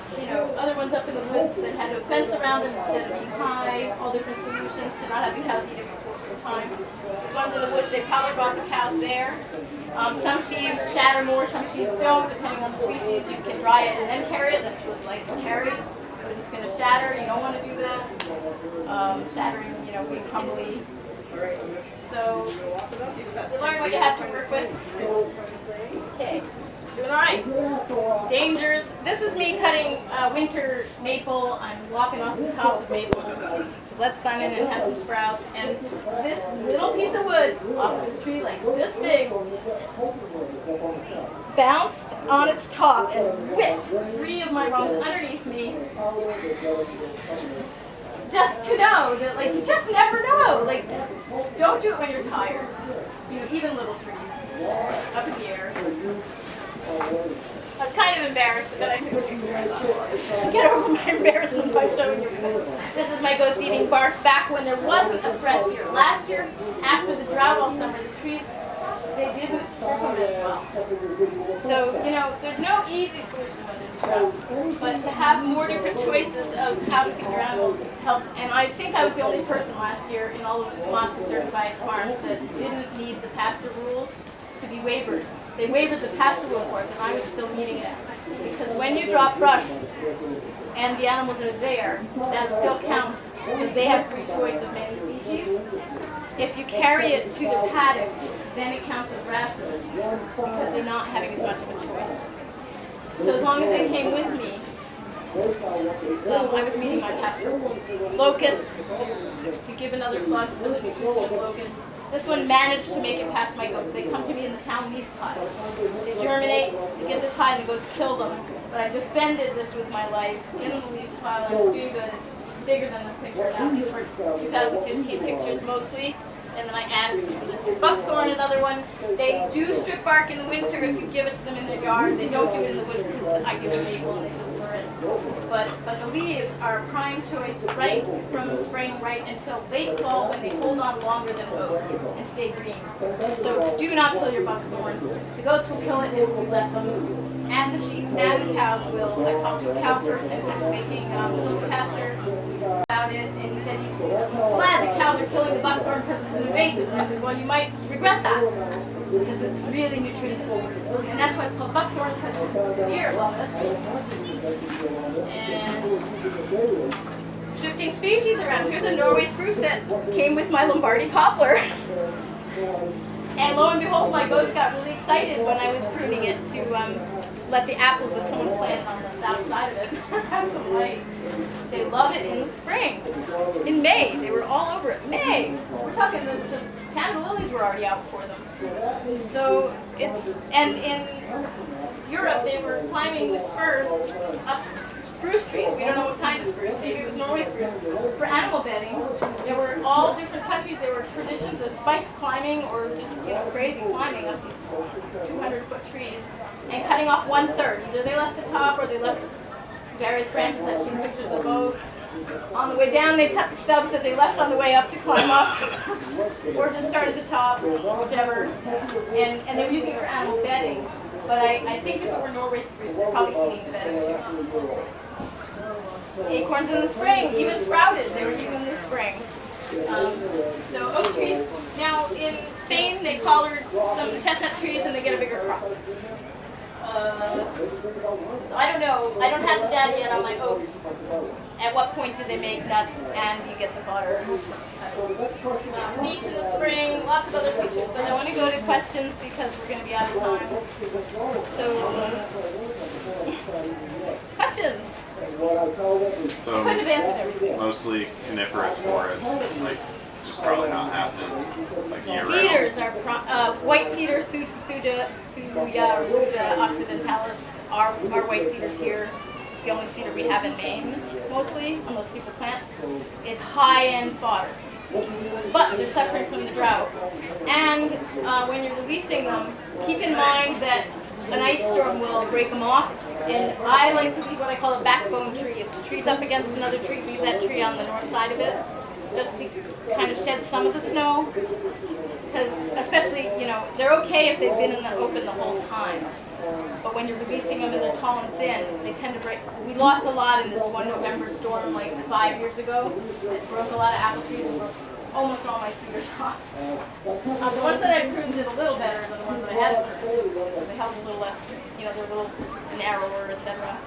other ones up in the woods that had a fence around them instead of being high. All different solutions to not having cows eat it before this time. These ones in the woods, they probably brought the cows there. Some sheaves shatter more, some sheaves don't, depending on the species. You can dry it and then carry it. That's really light to carry. But it's going to shatter. You don't want to do that. Shattering, being crumbly. So, you learn what you have to work with. Okay, doing all right. Dangers. This is me cutting winter maple. I'm lopping off some tops of maple to let sun in and have some sprouts. And this little piece of wood off this tree, like this big, bounced on its top and whipped 3 of my rungs underneath me. Just to know that, you just never know. Just don't do it when you're tired. Even little trees up in the air. I was kind of embarrassed, but then I took a picture. I thought, get over my embarrassment by showing you. This is my goats eating bark back when there wasn't a stress year. Last year, after the drought all summer, the trees, they didn't perform as well. So, there's no easy solution when there's drought. But to have more different choices of how to feed your animals helps. And I think I was the only person last year in all of Vermont certified farms that didn't need the pasture rule to be wavered. They wavered the pasture rule for us, and I was still needing it. Because when you drop brush and the animals are there, that still counts because they have free choice of many species. If you carry it to the paddock, then it counts as rations because they're not having as much of a choice. So as long as they came with me, I was meeting my pasture. Locust, just to give another plug for the nutrition of locust. This one managed to make it past my goats. They come to me in the town leaf pile. They germinate, they get this high, and the goats kill them. But I defended this with my life in the leaf pile, and it's doing good. It's bigger than this picture now. These were 2015 pictures mostly. And then I added some to this here. Buckthorn, another one. They do strip bark in the winter if you give it to them in their yard. They don't do it in the woods because I give them maple and they prefer it. But the leaves are a prime choice right from spring right until late fall when they hold on longer than oak and stay green. So do not kill your buckthorn. The goats will kill it if we let them. And the sheep and the cows will. I talked to a cow person who was making silk pasture about it, and he said he's glad the cows are killing the buckthorn because it's an invasive. And I said, well, you might regret that because it's really nutritious. And that's why it's called buckthorn, because the deer love it. And shifting species around. Here's a Norway spruce that came with my Lombardy poplar. And lo and behold, my goats got really excited when I was pruning it to let the apples that someone planted on the south side of it have some light. They love it in the spring. In May, they were all over it. May! We're talking the Canada lilies were already out before them. So and in Europe, they were climbing with spurs up spruce trees. We don't know what kind of spruce. Maybe it was Norway spruce. For animal bedding, there were all different countries. There were traditions of spike climbing or just crazy climbing up these 200-foot trees and cutting off 1/3. Either they left the top or they left various branches. I've seen pictures of those. On the way down, they cut the stubs that they left on the way up to climb up, or just start at the top, whichever. And they were using it for animal bedding. But I think if it were Norway spruce, we're probably eating the bedding too. Acorns in the spring, even sprouted, they were using in the spring. So oak trees. Now in Spain, they collared some chestnut trees and they get a bigger crop. So I don't know. I don't have the data yet on my oaks. At what point do they make nuts and you get the fodder? Beech in the spring, lots of other pictures, but I want to go to questions because we're going to be out of time. So, questions? So I couldn't have answered everything. mostly coniferous forests, like just probably not happening like year round. Cedars are white cedars, Thuja occidentalis are white cedars here. It's the only cedar we have in Maine, mostly, unless people plant, is high-end fodder. But they're suffering from the drought. And when you're releasing them, keep in mind that an ice storm will break them off. And I like to leave what I call a backbone tree. If the tree's up against another tree, leave that tree on the north side of it, just to kind of shed some of the snow. Because especially, they're okay if they've been in the open the whole time. But when you're releasing them and they're tall and thin, they tend to break. We lost a lot in this one November storm like 5 years ago. It broke a lot of apple trees and broke almost all my cedars off. The ones that I pruned did a little better than the ones that I had pruned. They held a little less, they're a little narrower, etc.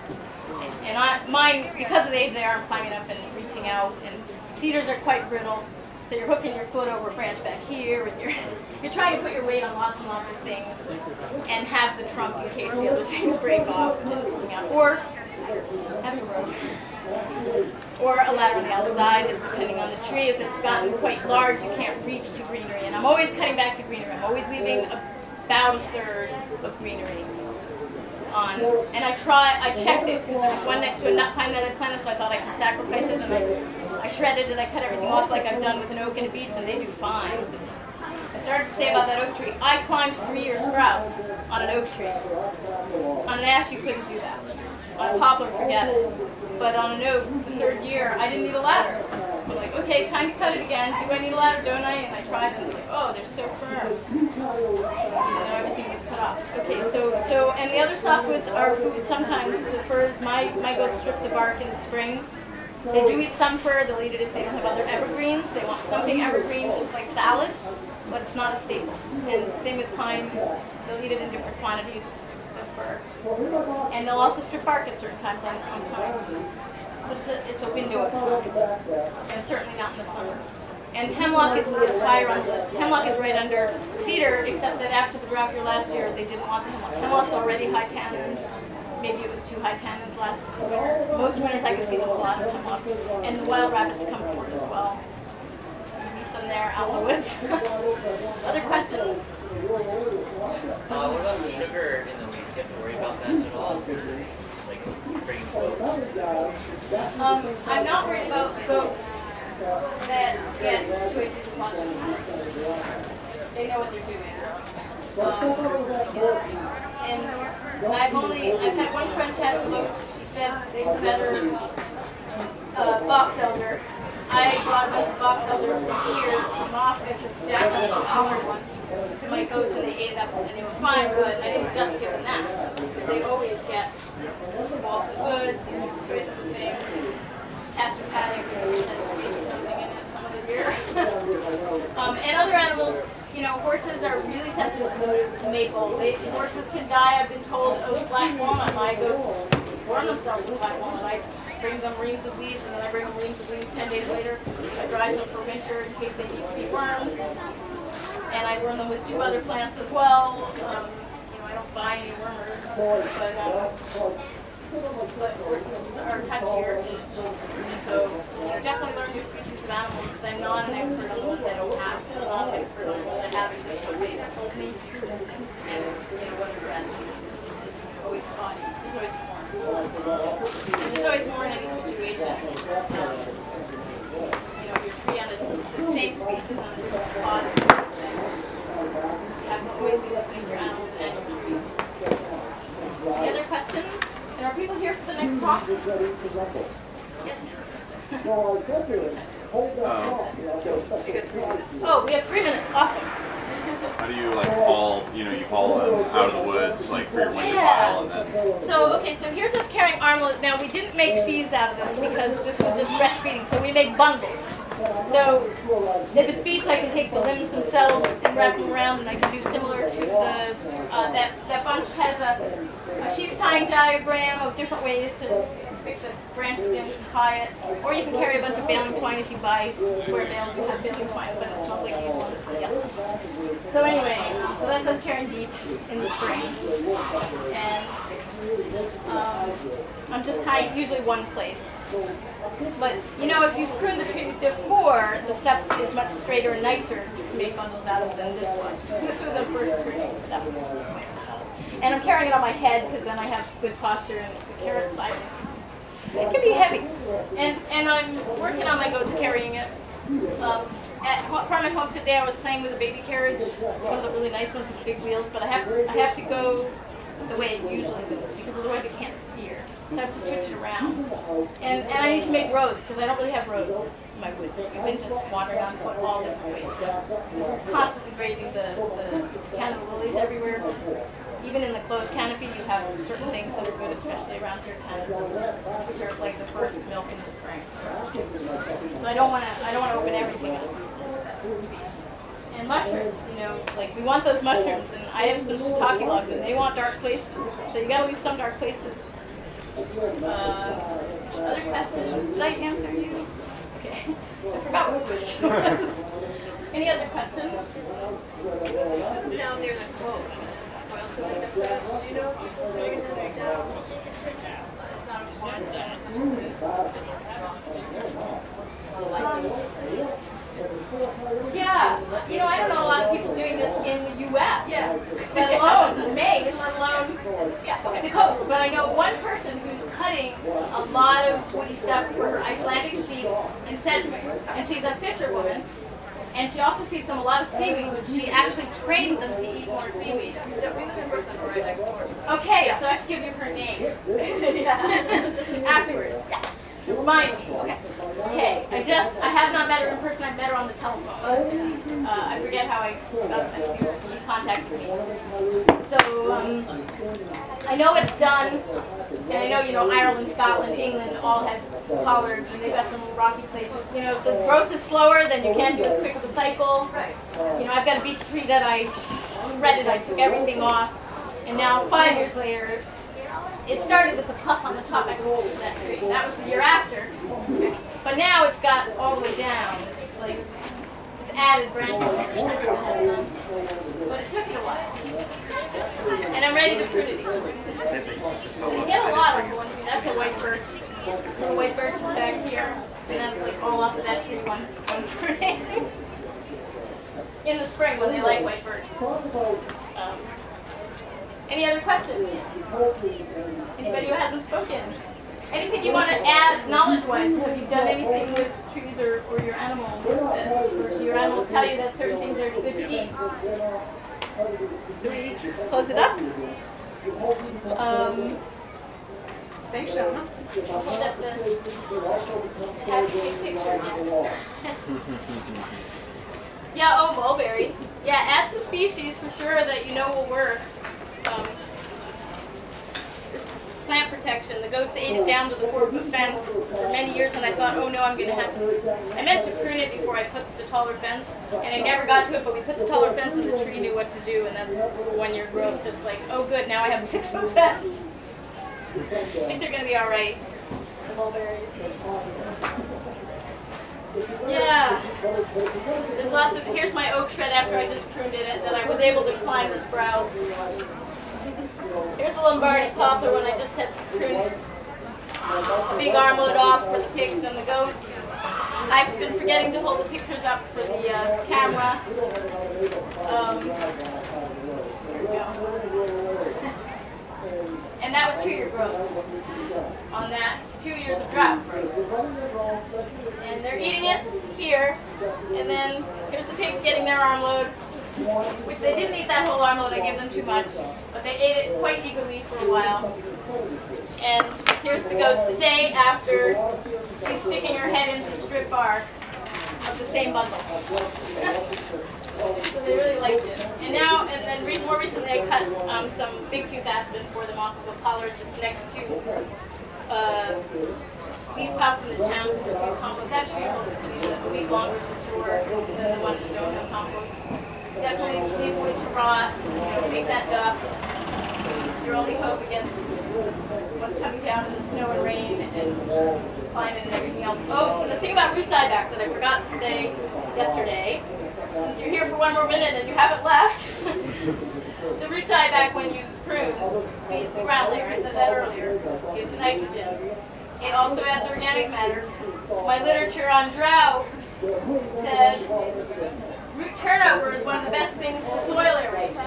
And mine, because of the age they are, I'm climbing up and reaching out. And cedars are quite brittle. So you're hooking your foot over a branch back here, and you're trying to put your weight on lots and lots of things, and have the trunk in case the other things break off and reaching out, or having a rope, or a ladder on the outside, depending on the tree. If it's gotten quite large, you can't reach to greenery, and I'm always cutting back to greenery. I'm always leaving about 1/3 of greenery on, and I checked it because there was one next to a nut pine that I planted, so I thought I could sacrifice it, and I shredded it, I cut everything off like I've done with an oak and a beech, and they do fine. I started to say about that oak tree, I climbed 3-year sprouts on an oak tree. On an ash, you couldn't do that. On a poplar, forget it. But on an oak, the 3rd year, I didn't need a ladder. I'm like, okay, time to cut it again. Do I need a ladder, don't I? And I tried, and it's like, oh, they're so firm. Everything was cut off. Okay, so and the other softwoods are food. Sometimes the firs, my goats strip the bark in the spring. They do eat some fir, they'll eat it if they don't have other evergreens. They want something evergreen, just like salad, but it's not a staple. And same with pine, they'll eat it in different quantities of fir. And they'll also strip bark at certain times on pine. But it's a window of time, and certainly not in the summer. And hemlock is higher on the list. Hemlock is right under cedar, except that after the drought year last year, they didn't want the hemlock. Hemlock's already high tannins. Maybe it was too high tannins last winter. Most winters I could feel a lot of hemlock. And the wild rabbits come forward as well. You meet them there out in the woods. Other questions? What about the sugar in the leaves? Do you have to worry about that at all? Like bringing goats? I'm not worried about goats that get choices of pollens. They know what they're doing. And I've had one friend had a goat. She said they were better box elder. I brought a bunch of box elder from here from off it, because Jack was a powered one, to my goats, and they ate it up and they were fine, but I didn't just give them that, because they always get walks of goods and choices of things, pasture paddock, and maybe something in it some other year. And other animals, horses are really sensitive to maple. Horses can die, I've been told, of black walnut. My goats burn themselves with black walnut. I bring them reams of leaves, and then I bring them reams of leaves 10 days later. I dry some for winter in case they need to be burned. And I burn them with 2 other plants as well. I don't buy any wormers, but horses are touchier. So definitely learn your species of animals, because I'm not an expert on the ones I don't have. I'm not an expert on the ones I have, because what they and what they're bred. Always spotty. There's always more. And there's always more Oh, we have 3 minutes. Awesome. How do you like haul? You know, you haul them out of the woods like for your winter Yeah. pile, and then So, okay, so here's us carrying armlet. Now, we didn't make sheaves out of this because this was just fresh feeding, so we make bundles. So, if it's beech, I can take the limbs themselves and wrap them around, and I can do similar to the, that bunch has a sheaf tying diagram of different ways to stick the branches in and tie it. Or you can carry a bunch of baling twine if you buy square bales, you have baling twine, but it smells like evil. So anyway, so that's us carrying beech in the spring. And I'm just tying usually one place. But you know, if you've pruned the tree before, the stuff is much straighter and nicer to make bundles out of than this was. This was the first pruning stuff. And I'm carrying it on my head because then I have good posture and the carrot's silent. It can be heavy. And I'm working on my goats carrying it. At Farm & Homestead Day, I was playing with a baby carriage, one of the really nice ones with big wheels, but I have to go the way it usually goes because otherwise it can't steer. So I have to switch it around. And I need to make roads because I don't really have roads in my woods. We've been just wandering on foot all different ways. We're constantly grazing the canopy lilies everywhere. Even in the closed canopy, you have certain things that are good, especially around your canopy lilies, which are like the first milk in the spring. So I don't want to open everything up. And mushrooms, you know, like we want those mushrooms, and I have some shiitake logs, and they want dark places. So you got to leave some dark places. Other questions? Did I answer you? Okay. I forgot what the question was. Any other questions? Down near the coast. Soil's really different. Do you know if people taking it down? It's not important. Yeah, you know, I don't know a lot of people doing this in the U.S. Yeah. Let alone Maine, let alone the coast. But I know one person who's cutting a lot of woody stuff for her Icelandic sheep in Sedgwick, and she's a fisherwoman. And she also feeds them a lot of seaweed, which she actually trained them to eat more seaweed. Yeah, we live in Brooklyn, we're right next door. Okay, so I should give you her name afterwards. Remind me. Okay. I have not met her in person. I've met her on the telephone. I forget how I got she contacted me. So I know it's done, and I know, you know, Ireland, Scotland, England all have pollards, and they've got some rocky places. You know, if the growth is slower, then you can't do as quick of a cycle. Right. You know, I've got a beech tree that I shredded. I took everything off, and now 5 years later, it started with the puff on the top. I rolled that tree. That was the year after. But now it's got all the way down. It's like, it's added branches every time it has sun. But it took it a while. And I'm ready to prune it. So you get a lot of one. That's a white birch. The white birch is back here. And that's like all off of that tree one tree. In the spring when they like white birch. Any other questions? Anybody who hasn't spoken? Anything you want to add knowledge-wise? Have you done anything with trees or your animals? Or your animals tell you that certain things are good to eat? Should we close it up? Thanks, Shana. Hold up the have a big picture again. Yeah, oh, mulberry. Yeah, add some species for sure that you know will work. This is plant protection. The goats ate it down to the 4-foot fence for many years, and I thought, oh no, I'm going to have to. I meant to prune it before I put the taller fence, and I never got to it, but we put the taller fence, and the tree knew what to do, and that's 1 year growth, just like, oh good, now I have a 6-foot fence. I think they're going to be all right, the mulberries. Yeah. There's lots of, here's my oak shred after I just pruned it, that I was able to climb the sprouts. Here's the Lombardy poplar when I just had pruned a big armload off for the pigs and the goats. I've been forgetting to hold the pictures up for the camera. Here we go. And that was 2-year growth on that. 2 years of drought growth. And they're eating it here. And then here's the pigs getting their armload, which they didn't eat that whole armload. I gave them too much. But they ate it quite eagerly for a while. And here's the goats the day after she's sticking her head into chocolate bar of the same bundle. So they really liked it. And now, and then more recently, I cut some big tooth aspen for them off of a pollard that's next to leaf pile from the town, so there's good compost. That tree will be a week longer for sure than the ones that don't have compost. Definitely leave wood to rot, make that dust. It's your only hope against what's coming down in the snow and rain and climate and everything else. Oh, so the thing about root dieback that I forgot to say yesterday, since you're here for one more minute and you haven't left, the root dieback when you prune feeds the ground layer. I said that earlier. Gives it nitrogen. It also adds organic matter. My literature on drought said root turnover is one of the best things for soil aeration.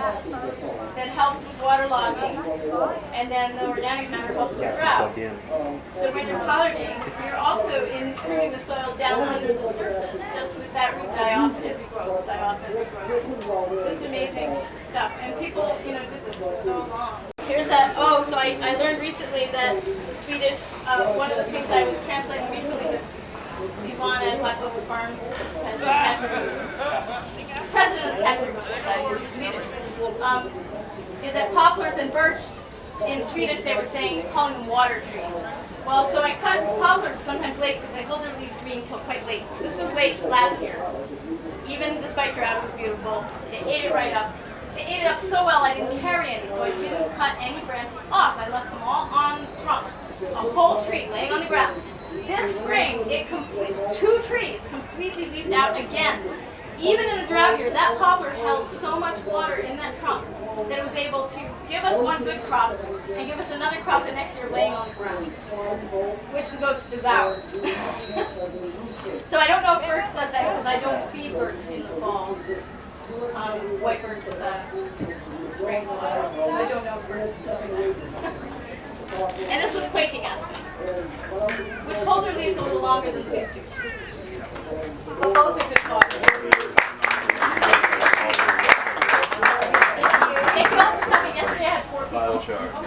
That helps with waterlogging, and then the organic matter helps with drought. So when you're pollarding, you're also pruning the soil down under the surface, just with that root die-off and regrowth, die-off and regrowth. It's just amazing stuff, and people, did this for so long. Here's so I learned recently that the Swedish, one of the things I was translating recently was Ivana at Black Oak Farm, president of the Catholic Society, she's Swedish, is that poplars and birch, in Swedish they were calling them water trees. Well, so I cut poplars sometimes late because I hold their leaves green till quite late. So this was late last year. Even despite drought, it was beautiful. They ate it right up. They ate it up so well I didn't carry any, so I didn't cut any branches off. I left them all on the trunk. A whole tree laying on the ground. This spring, two trees completely leafed out again. Even in a drought year, that poplar held so much water in that trunk that it was able to give us one good crop and give us another crop the next year laying on the ground, which the goats devour. So I don't know if birch does that because I don't feed birch in the fall. White birch is spring, so I don't know if birch does that. And this was quaking aspen, which hold their leaves a little longer than the big trees. But both are good causes. Thank you all for coming. Yesterday I had 4 people.